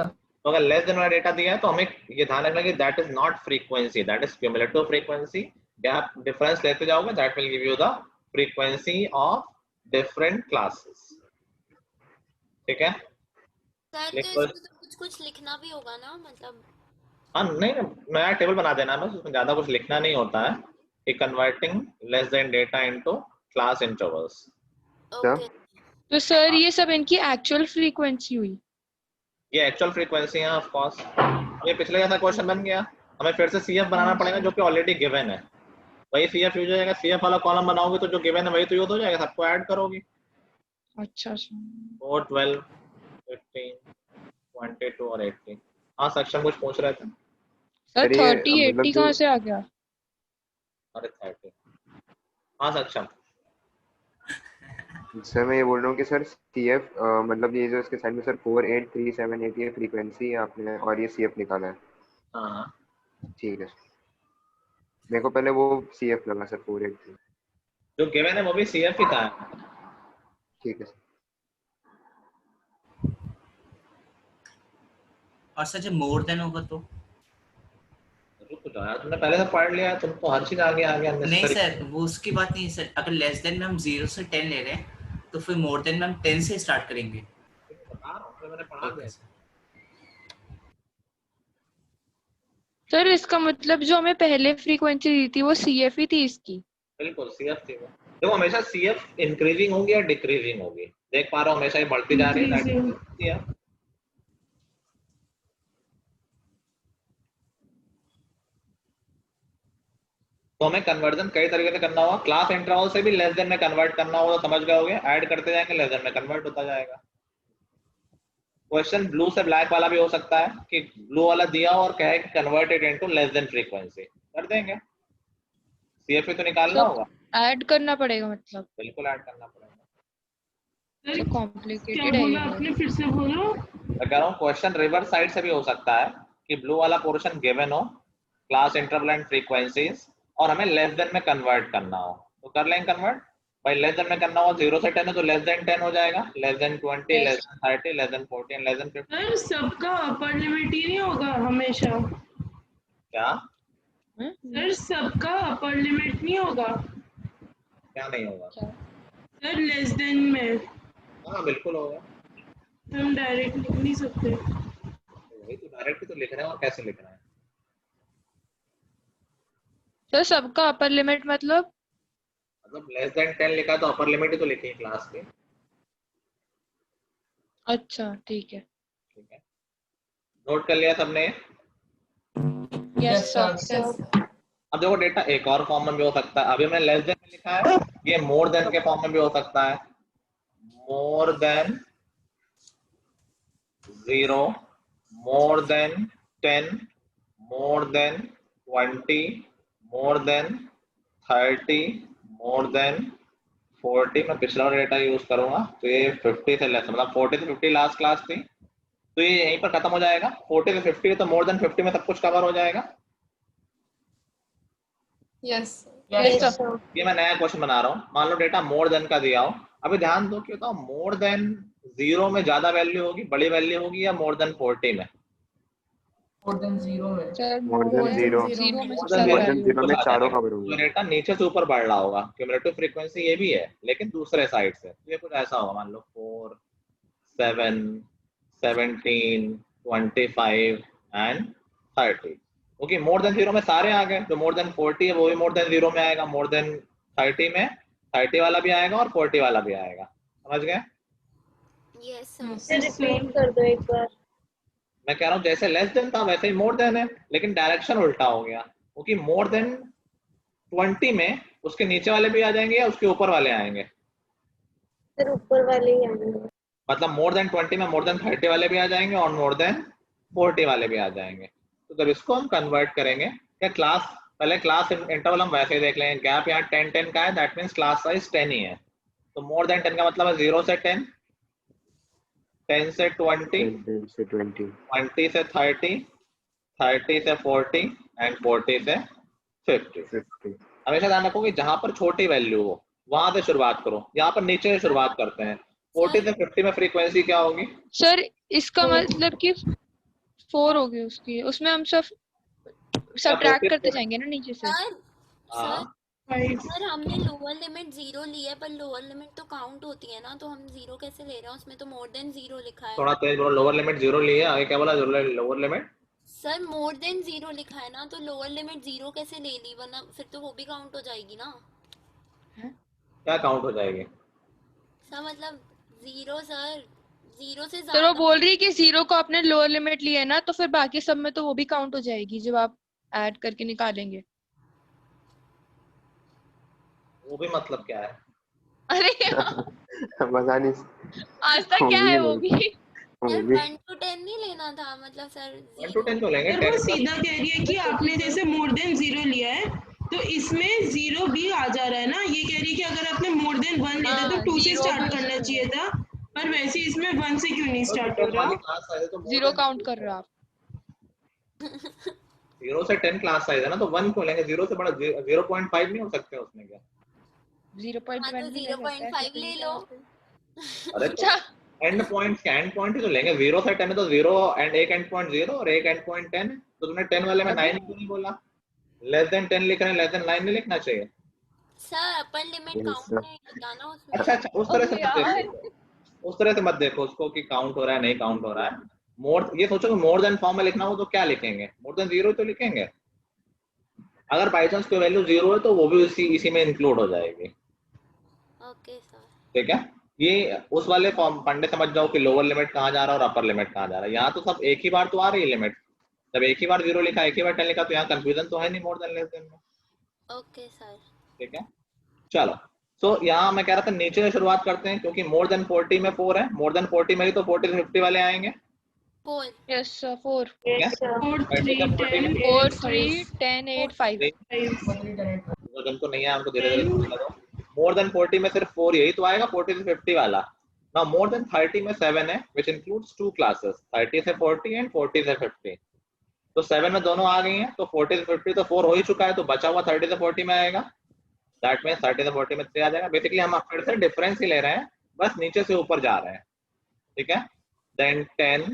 तो अगर लेस देन वाला डेटा दिया है तो हमें ये ध्यान रखना कि that is not frequency, that is cumulative frequency. Gap difference लेते जाओगे, that will give you the frequency of different classes. ठीक है सर तो इसमें तो कुछ लिखना भी होगा ना, मतलब? हाँ नहीं, नया टेबल बना देना है बस, उसमें ज्यादा कुछ लिखना नहीं होता है। ये converting less than data into class intervals. तो सर ये सब इनकी एक्चुअल फ्रीक्वेंसी हुई? ये एक्चुअल फ्रीक्वेंसी है ऑफ कोर्स। ये पिछले जैसा क्वेश्चन बन गया, हमें फिर से सीएफ बनाना पड़ेगा जो कि ऑलरेडी गिवन है। वही सीएफ यूज हो जाएगा, सीएफ वाला कॉलम बनाओगे तो जो गिवन है वही तो यूज हो जाएगा, सबको ऐड करोगी। अच्छा 4 12 15 22 और 18। हाँ सक्षम कुछ पूछ रहे थे? सर 30 80 कहाँ से आ गया? अरे 30। हाँ सक्षम। सर मैं ये बोल रहा हूँ कि सर सीएफ मतलब ये जो इसके साइड में सर 4 8 3 7 8 ये फ्रीक्वेंसी आपने और ये सीएफ निकाला है। हाँ ठीक है, मेरे को पहले वो सीएफ लगा सर 4 8 3। जो गिवन है वो भी सीएफ ही था। ठीक है और सर जब मोर देन होगा तो? रुक जाओ यार, तुमने पहले से पढ़ लिया है, तुम तो हर चीज आगे आगे नहीं सर वो उसकी बात नहीं है सर। अगर लेस देन में हम 0 से 10 ले रहे हैं तो फिर मोर देन में हम 10 से स्टार्ट करेंगे। बता रहा हूं, मैंने पढ़ा दिया। सर इसका मतलब जो हमें पहले फ्रीक्वेंसी दी थी वो सीएफ ही थी इसकी? बिल्कुल सीएफ थी वो। देखो हमेशा सीएफ इंक्रीजिंग होगी या डिक्रीजिंग होगी, देख पा रहा हूँ हमेशा ये बढ़ती जा रही है। तो हमें कन्वर्जन कई तरीके से करना होगा। क्लास इंटरवल से भी लेस देन में कन्वर्ट करना होगा, तो समझ गए होगे, ऐड करते जाएंगे लेस देन में कन्वर्ट होता जाएगा। क्वेश्चन ब्लू से ब्लैक वाला भी हो सकता है कि ब्लू वाला दिया और कहे कि converted into less than frequency, कर देंगे। सीएफई तो निकालना होगा, ऐड करना पड़ेगा मतलब? बिल्कुल ऐड करना पड़ेगा। तो कॉम्प्लिकेटेड है ये। आपने फिर से बोलो। मैं कह रहा हूँ क्वेश्चन रिवर्स साइड से भी हो सकता है कि ब्लू वाला पोर्शन गिवन हो, क्लास इंटरवल एंड फ्रीक्वेंसीज, और हमें लेस देन में कन्वर्ट करना हो, तो कर लेंगे कन्वर्ट। भाई लेस देन में करना हो 0 से 10 है तो लेस देन 10 हो जाएगा, less than 20, less than 30, less than 40, less than 50। Sir सबका अपर लिमिट ही नहीं होगा हमेशा? क्या सर सबका अपर लिमिट नहीं होगा? क्या नहीं होगा सर लेस देन में? हाँ बिल्कुल होगा। हम डायरेक्ट लिख नहीं सकते? वही तो डायरेक्ट तो लिख रहे हैं, और कैसे लिख रहे हैं? सर सबका अपर लिमिट मतलब लेस देन 10 लिखा तो अपर लिमिट ही तो लिखी है क्लास की। अच्छा ठीक है। ठीक है, नोट कर लिया सबने? Yes sir. अब देखो डेटा एक और फॉर्म में भी हो सकता है। अभी हमने लेस देन में लिखा है, ये मोर देन के फॉर्म में भी हो सकता है। मोर देन 0, मोर than 10, more than 20, more than 30, more than 40। मैं पिछला डेटा यूज करूंगा तो ये 50 से लेस, मतलब 40 से 50 लास्ट क्लास थी, तो ये यहीं पर खत्म हो जाएगा। 40 से 50 तो मोर देन 50 में सब कुछ कवर हो जाएगा। यस ये मैं नया क्वेश्चन बना रहा हूँ। मान लो डेटा मोर देन का दिया हो, अभी ध्यान दो कि बताओ मोर देन 0 में ज्यादा वैल्यू होगी, बड़ी वैल्यू होगी, या मोर देन 40 में? मोर देन जीरो में sir more than zero zero में मोर सबसे देन ज्यादा मोर देन वैल्यू जीरो में चारों कवर होंगे। न्यूमरेटर नीचे से ऊपर बढ़ रहा होगा, क्यूमुलेटिव फ्रीक्वेंसी ये भी है लेकिन दूसरे साइड से। ये कुछ ऐसा होगा, मान लो 4, 7, 17, 25 and 30। Okay, more than zero में सारे आ गए। जो मोर देन 40 है वो भी मोर देन जीरो में आएगा, मोर देन 30 में 30 वाला भी आएगा और 40 वाला भी आएगा। समझ गए? यस सर रिपीट कर दो एक बार। मैं कह रहा हूँ जैसे लेस देन था वैसे ही मोर देन है, लेकिन डायरेक्शन उल्टा हो गया, क्योंकि मोर देन 20 में उसके नीचे वाले भी आ जाएंगे या उसके ऊपर वाले आएंगे? सर ऊपर वाले ही आएंगे। मतलब मोर देन 20 में मोर देन 30 वाले भी आ जाएंगे और मोर देन 40 वाले भी आ जाएंगे। तो जब इसको हम कन्वर्ट करेंगे, क्या क्लास, पहले क्लास इंटरवल हम वैसे ही देख लेंगे। गैप यहाँ 10-10 का है, दैट मीन्स क्लास साइज 10 ही है। तो मोर देन 10 का मतलब है 0 से 10, 10 से 20, 10 से 20, 20 से 30, 30 से 40 एंड 40 से 50। हमेशा ध्यान रखो कि जहां पर छोटी वैल्यू हो वहां से शुरुआत करो, यहाँ पर नीचे से शुरुआत करते हैं। 40 से 50 में फ्रीक्वेंसी क्या होगी? सर इसका मतलब कि 4 होगी उसकी, उसमें हम सब सब्ट्रैक्ट करते जाएंगे ना नीचे से। सर हमने लोअर लिमिट 0 ली है, पर लोअर लिमिट तो काउंट होती है ना, तो हम 0 कैसे ले रहे हैं? उसमें तो मोर देन 0 लिखा है। थोड़ा तेज बोलो। लोअर लिमिट 0 ली है, आगे क्या बोला? Lower limit sir more than 0 लिखा है ना, तो लोअर लिमिट 0 कैसे ले ली? वरना फिर तो वो भी काउंट हो जाएगी ना। क्या काउंट हो जाएगी? सर मतलब 0 सर 0 से सर वो ज्यादा। बोल रही है कि 0 को आपने लोअर लिमिट लिया है ना, तो फिर बाकी सब में तो वो भी काउंट हो जाएगी जब आप ऐड करके निकालेंगे। वो भी मतलब क्या है? अरे पता नहीं आज तक क्या है वो भी। यार 1 to 10 नहीं लेना था, मतलब सर 1 to 10 तो लेंगे। सर वो सीधा कह रही है कि आपने जैसे मोर देन 0 लिया है तो इसमें 0 भी आ जा रहा है ना। ये कह रही है कि अगर आपने मोर देन 1 लिया था तो 2 से स्टार्ट करना चाहिए था, पर वैसे इसमें 1 से क्यों नहीं स्टार्ट हो रहा? 0 काउंट कर रहे हो आप। 0 से 10 क्लास साइज है ना, तो 1 क्यों लेंगे? 0 से बड़ा 0.5 नहीं हो सकते उसमें क्या? 0.1 तो 0.5 ले लो। अरे एंड पॉइंट क्या? एंड पॉइंट ही तो लेंगे। 0 से 10 है तो 0 एंड एक एंड पॉइंट 0 और एक एंड पॉइंट 10 है। तो तुमने 10 वाले में 9 क्यों नहीं बोला? लेस देन 10 लिख रहे हैं, लेस देन 9 नहीं लिखना चाहिए। सर अपर लिमिट काउंट नहीं होता ना उसमें। अच्छा उस तरह से मत देखो, उस तरह से मत देखो उसको कि काउंट हो रहा है नहीं काउंट हो रहा है। मोर, ये सोचो कि मोर देन फॉर्म में लिखना हो तो क्या लिखेंगे? मोर देन 0 तो लिखेंगे। अगर बाई चांस कोई वैल्यू 0 है तो वो भी इसी में इंक्लूड हो जाएगी। Okay sir. ठीक है, ये उस वाले फॉर्म फंडे समझ जाओ कि लोअर लिमिट कहाँ जा रहा है और अपर लिमिट कहाँ जा रहा है। यहाँ तो सब एक ही बार तो आ रही है लिमिट। जब एक ही बार 0 लिखा, एक ही बार 10 लिखा, तो यहाँ कंफ्यूजन तो है नहीं मोर देन लेस देन में। Okay sir. ठीक है, चलो। सो यहाँ मैं कह रहा था नीचे से शुरुआत करते हैं, क्योंकि मोर देन 40 में 4 है। मोर देन 40 में ही तो 40 से 50 वाले आएंगे। 4 यस सर 4 4 3 10 4 3 10 8 5 तो जिनको नहीं है उनको धीरे धीरे समझ लो। मोर देन 40 में सिर्फ 4 यही तो आएगा, 40 से 50 वाला। नाउ मोर देन 30 में 7 है, व्हिच इंक्लूड्स 2 क्लासेस, 30 से 40 एंड 40 से 50। तो 7 में दोनों आ गई हैं, तो 40 से 50 तो 4 हो ही चुका है, तो बचा हुआ 30 से 40 में आएगा। दैट मींस 30 से 40 में 3 आ जाएगा। बेसिकली हम फिर से डिफरेंस ही ले रहे हैं, बस नीचे से ऊपर जा रहे हैं। ठीक है, देन 10,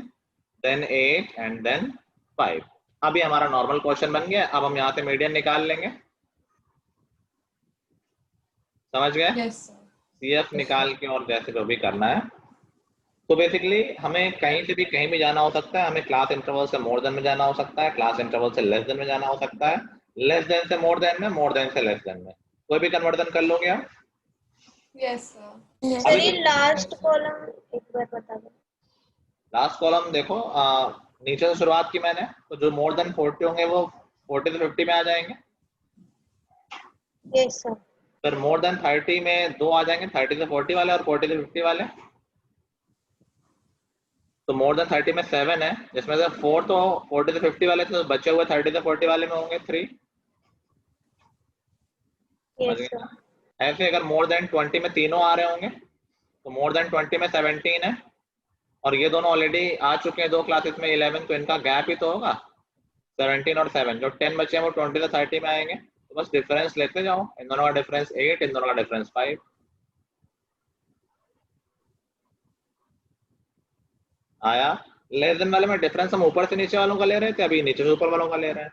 देन 8 एंड देन 5। अभी हमारा नॉर्मल क्वेश्चन बन गया। अब हम यहाँ से मीडियन निकाल लेंगे। समझ गए? Yes sir. सीएफ निकाल के और जैसे जो भी करना है। तो बेसिकली हमें कहीं से भी कहीं भी जाना हो सकता है। हमें क्लास इंटरवल से मोर देन में जाना हो सकता है, क्लास इंटरवल से लेस देन में जाना हो सकता है, लेस देन से मोर देन में, मोर देन से लेस देन में। कोई भी कन्वर्जन कर लोगे आप? Yes sir. सर ये लास्ट कॉलम एक बार बता दो। लास्ट कॉलम देखो, नीचे से शुरुआत की मैंने, तो जो मोर देन 40 होंगे वो 40 से 50 में आ जाएंगे। Yes sir. फिर मोर देन 30 में 2 आ जाएंगे, 30 से 40 वाले और 40 से 50 वाले। तो मोर देन 30 में 7 है, जिसमें से 4 तो 40 से 50 वाले थे, तो बचे हुए 30 से 40 वाले में होंगे 3। Yes sir. ऐसे अगर मोर देन 20 में तीनों आ रहे होंगे, तो मोर देन 20 में 17 है, और ये दोनों ऑलरेडी आ चुके हैं 2 क्लासेस में 11, तो इनका गैप ही तो होगा 17 और 7। जो 10 बचे हैं वो 20 से 30 में आएंगे। तो बस डिफरेंस लेते जाओ। इन दोनों का डिफरेंस 8, इन दोनों का डिफरेंस 5 आया। लेस देन वाले में डिफरेंस हम ऊपर से नीचे वालों का ले रहे थे, अभी नीचे से ऊपर वालों का ले रहे हैं।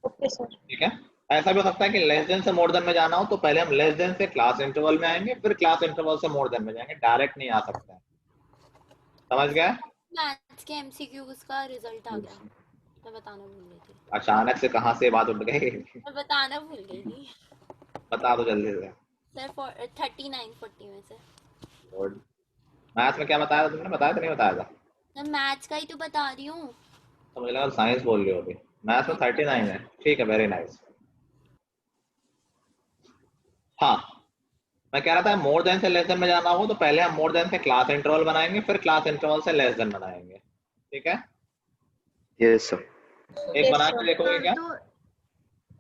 Okay sir. ठीक है, ऐसा भी हो सकता है कि लेस देन से मोर देन में जाना हो तो पहले हम लेस देन से क्लास इंटरवल में आएंगे, फिर क्लास इंटरवल से मोर देन में जाएंगे, डायरेक्ट नहीं आ सकते हैं। समझ गए? मैथ्स के एमसीक्यूज का रिजल्ट आ गया, मैं बताना भूल गई थी। अचानक से कहाँ से बात उठ गई? मैं बताना भूल गई थी बता दो जल्दी से। सर 39 40 में से। गुड। मैथ्स में क्या बताया था तुमने? बताया तो नहीं बताया था? मैं मैथ्स का ही तो बता रही हूँ। तो मुझे लगा साइंस बोल रही हो अभी। मैथ्स में 39 है, ठीक है, वेरी नाइस। हाँ, मैं कह रहा था मोर देन से लेस देन में जाना हो तो पहले हम मोर देन से क्लास इंटरवल बनाएंगे, फिर क्लास इंटरवल से लेस देन बनाएंगे। ठीक है? Yes sir. एक बना के देखोगे क्या?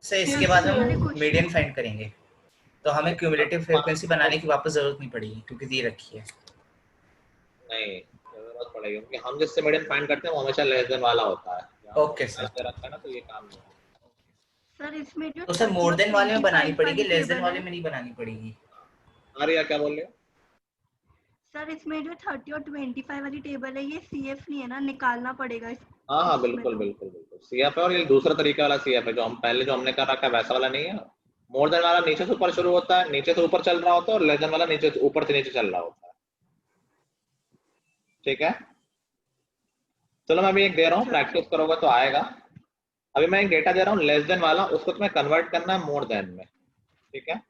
सर इसके बाद हम मीडियन फाइंड करेंगे, तो हमें क्यूमुलेटिव फ्रीक्वेंसी बनाने की वापस जरूरत नहीं पड़ेगी क्योंकि दे रखी है। नहीं, जरूरत पड़ेगी क्योंकि हम जिससे मीडियन फाइंड करते हैं वो हमेशा लेस देन वाला होता है। Okay sir. ऐसे रखा है ना तो ये काम नहीं है। सर इसमें जो तो सर मोर देन वाले में बनानी 25 पड़ेगी, वाली लेस देन टेबल वाले है। में नहीं बनानी पड़ेगी। आर्या क्या बोल रही हो? सर इसमें जो 30 और 25 वाली टेबल है ये सीएफ नहीं है ना, निकालना पड़ेगा हाँ हाँ इसमें बिल्कुल तो। बिल्कुल बिल्कुल सीएफ है, और ये दूसरा तरीके वाला सीएफ है, जो हम पहले जो हमने कर रखा है वैसा वाला नहीं है। मोर देन वाला नीचे से ऊपर शुरू होता है, नीचे से ऊपर चल रहा होता है, और लेस देन वाला नीचे ऊपर से नीचे चल रहा होता है। ठीक है, चलो मैं अभी एक दे रहा हूँ, प्रैक्टिस करोगे तो आएगा। अभी मैं एक डेटा दे रहा हूँ लेस देन वाला, उसको तुम्हें कन्वर्ट करना है मोर देन में। ठीक है,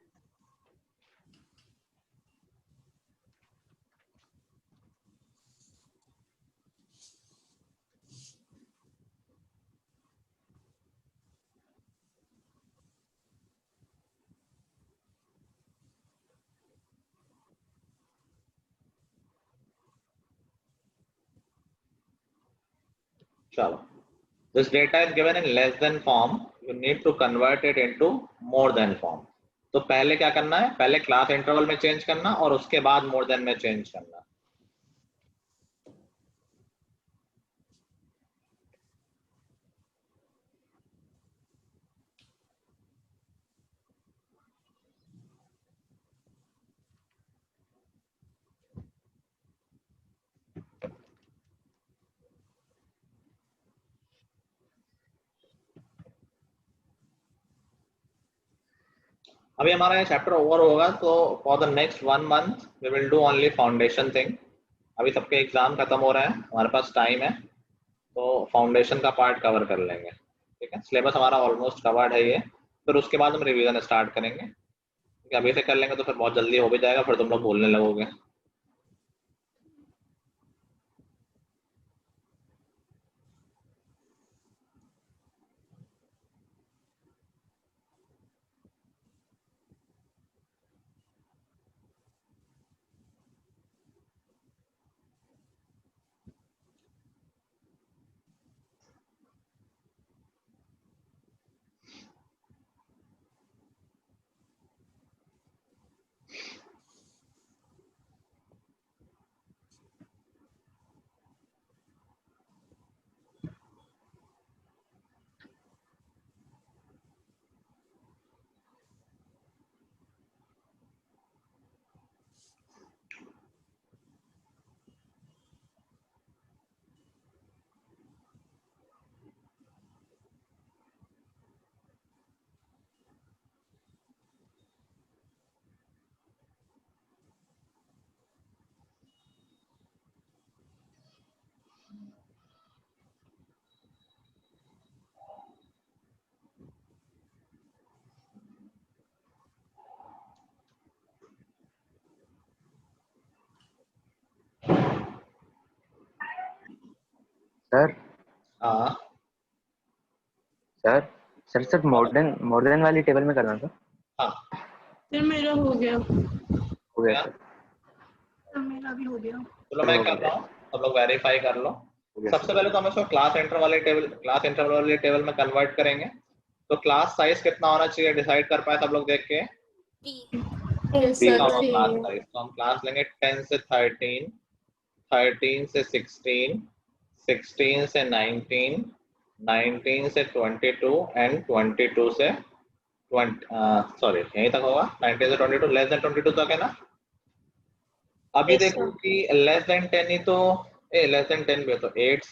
चलो, this data is given in less than form, you need to convert it into more than form। तो पहले क्या करना है, पहले क्लास इंटरवल में चेंज करना और उसके बाद मोर देन में चेंज करना। अभी हमारा ये चैप्टर ओवर होगा तो for the next 1 month we will do only foundation thing. अभी सबके एग्जाम खत्म हो रहे हैं, हमारे पास टाइम है, तो फाउंडेशन का पार्ट कवर कर लेंगे। ठीक है, सिलेबस हमारा ऑलमोस्ट कवर्ड है ये, फिर उसके बाद हम रिवीजन स्टार्ट करेंगे। क्योंकि अभी से कर लेंगे तो फिर बहुत जल्दी हो भी जाएगा, फिर तुम लोग भूलने लगोगे। सर हाँ sir sir sir more than वाली टेबल में करना था। हाँ फिर मेरा हो गया। हो गया सर। सर मेरा भी हो गया। चलो मैं कर रहा हूँ, सब लोग वेरीफाई कर लो। सबसे पहले तो हम इसको क्लास इंटरवल वाले टेबल में कन्वर्ट करेंगे। तो क्लास साइज कितना होना चाहिए डिसाइड कर पाए सब लोग देख के? 3 का होगा क्लास साइज। तो हम क्लास लेंगे 10 से 13, 13 से 16, 16 से 19, 19 से 22 एंड 22 से 20 सॉरी यहीं तक होगा। 19 से 22 लेस देन 22 तक है ना। अभी देखो कि लेस देन 10 ही तो ए लेस देन 10 भी है तो 8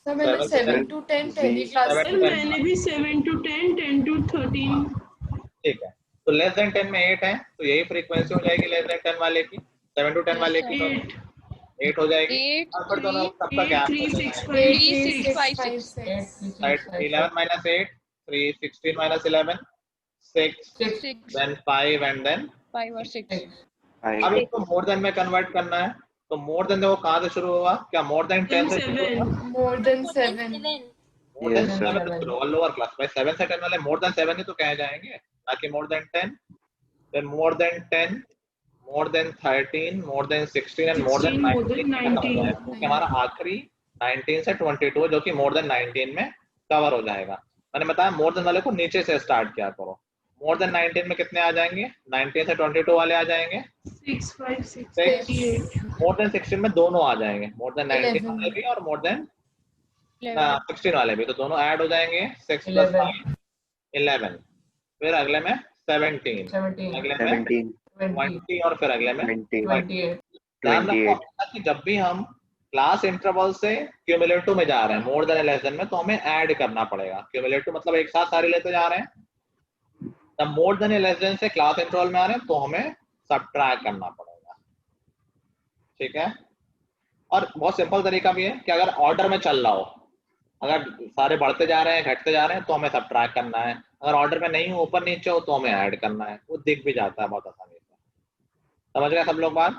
सर मैंने 7 to 10 पहली क्लास सर मैंने भी 7 to 10, 10 to 13। ठीक है, तो लेस देन 10 में 8 है तो यही फ्रीक्वेंसी हो जाएगी लेस देन 10 वाले की, 7 to 10 वाले की तो 8 हो जाएगी। 8 और फिर दोनों सबका gap 3 6 5 11 minus 8 3 16 minus 11 6 then 5 and then 5 और 6। अब इसको मोर देन में कन्वर्ट करना है तो मोर देन देखो कहाँ से शुरू हुआ, क्या मोर देन 10 से शुरू हुआ? मोर देन 7 मोर देन 7 से शुरू हुआ लोअर क्लास भाई 7 से 10 वाले मोर देन 7 ही तो कहे जाएंगे ना कि more than 10, then more than 10 more than 13 more than 16 and more than 19 क्योंकि हमारा आखिरी 19 से 22 जो कि more than 19 में कवर हो जाएगा। मैंने बताया more than वाले को नीचे से स्टार्ट किया करो, more than 19 में कितने आ जाएंगे, 19 से 22 वाले आ जाएंगे 6 5 6 8 more than 16 में दोनों आ जाएंगे, more than 19 वाले भी और more than 16 वाले भी, तो दोनों ऐड हो जाएंगे 6 + 5 11, फिर अगले में 17 अगले में 20 और फिर अगले में 28। ध्यान रखो कि जब भी हम क्लास इंटरवल से क्यूमुलेटिव में जा रहे हैं मोर देन लेस देन में तो हमें ऐड करना पड़ेगा। क्यूमुलेटिव मतलब एक साथ सारे लेते जा रहे हैं, तब मोर देन लेस देन से क्लास इंटरवल में आ रहे हैं तो हमें सब्ट्रैक्ट करना पड़ेगा। ठीक है, और बहुत सिंपल तरीका भी है कि अगर ऑर्डर में चल रहा हो, अगर सारे बढ़ते जा रहे हैं घटते जा रहे हैं तो हमें सब्ट्रैक्ट करना है, अगर ऑर्डर में नहीं हो ऊपर नीचे हो तो हमें ऐड करना है, वो दिख भी जाता है बहुत आसानी से। समझ गए सब लोग बात?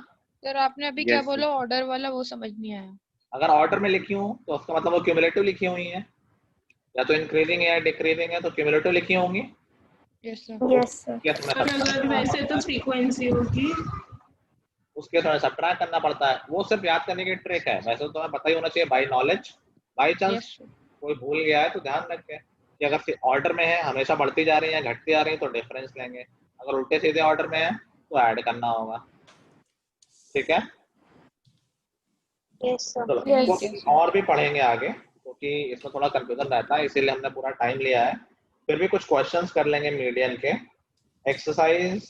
सर आपने अभी क्या बोला ऑर्डर वाला, वो समझ नहीं आया। अगर ऑर्डर में लिखी हूँ तो उसका मतलब वो क्यूमुलेटिव लिखी हुई है, या तो इंक्रीजिंग है डिक्रीजिंग है तो क्यूमुलेटिव लिखी होंगी। Yes sir. अगर वैसे तो फ्रीक्वेंसी होगी, उसके थोड़ा सब्ट्रैक्ट करना पड़ता है, वो सिर्फ याद करने की ट्रिक है, वैसे तो तुम्हें पता ही होना चाहिए बाय नॉलेज। बाय चांस कोई भूल गया है तो ध्यान रखें कि अगर ऑर्डर में है हमेशा बढ़ती जा रही है घटती जा रही है तो डिफरेंस लेंगे, अगर उल्टे सीधे ऑर्डर में है तो ऐड करना होगा। ठीक है, और भी पढ़ेंगे आगे क्योंकि इसमें थोड़ा कंफ्यूजन रहता है, इसीलिए हमने पूरा टाइम लिया है। फिर भी कुछ क्वेश्चंस कर लेंगे मीडियन के। एक्सरसाइज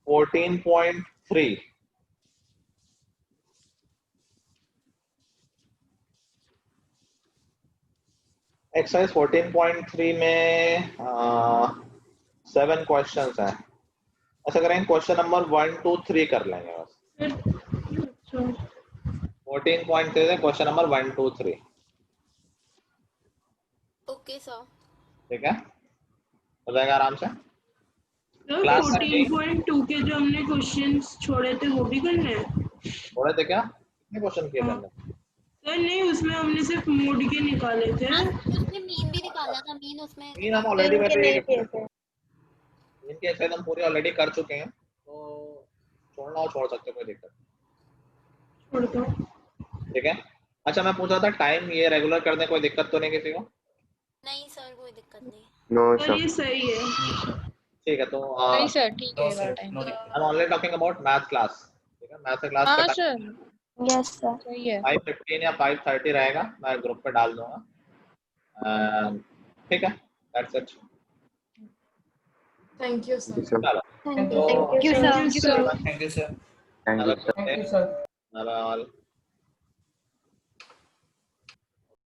14.3 एक्सरसाइज 14.3 में 7 क्वेश्चंस हैं। ऐसा करेंगे क्वेश्चन नंबर 1 2 3 कर लेंगे बस। 14.3 से क्वेश्चन नंबर 1 2 3। Okay sir. ठीक है, हो जाएगा आराम से। 14.2 के जो हमने क्वेश्चंस छोड़े थे वो भी करने हैं। छोड़े थे क्या? कितने क्वेश्चन किए थे? सर नहीं, उसमें हमने सिर्फ मोड के निकाले थे। उसमें मीन भी निकाला था, मीन उसमें मीन हम ऑलरेडी इनके एक्सरसाइज हम पूरी ऑलरेडी कर चुके हैं, तो छोड़ना हो छोड़ सकते, कोई दिक्कत छोड़ दो। ठीक है। अच्छा मैं पूछ रहा था टाइम ये रेगुलर करने कोई दिक्कत तो नहीं किसी को? नहीं सर कोई दिक्कत नहीं। नो सर ये सही है। ठीक है, तो नहीं सर ठीक है वाला time. I am only talking about math class. ठीक है, मैथ क्लास हां का सर यस सर सही है। 5:15 या 5:30 रहेगा, मैं ग्रुप पे डाल दूंगा। ठीक है, that's it. Thank you sir. चलो thank you sir. Thank you sir. Bye bye all.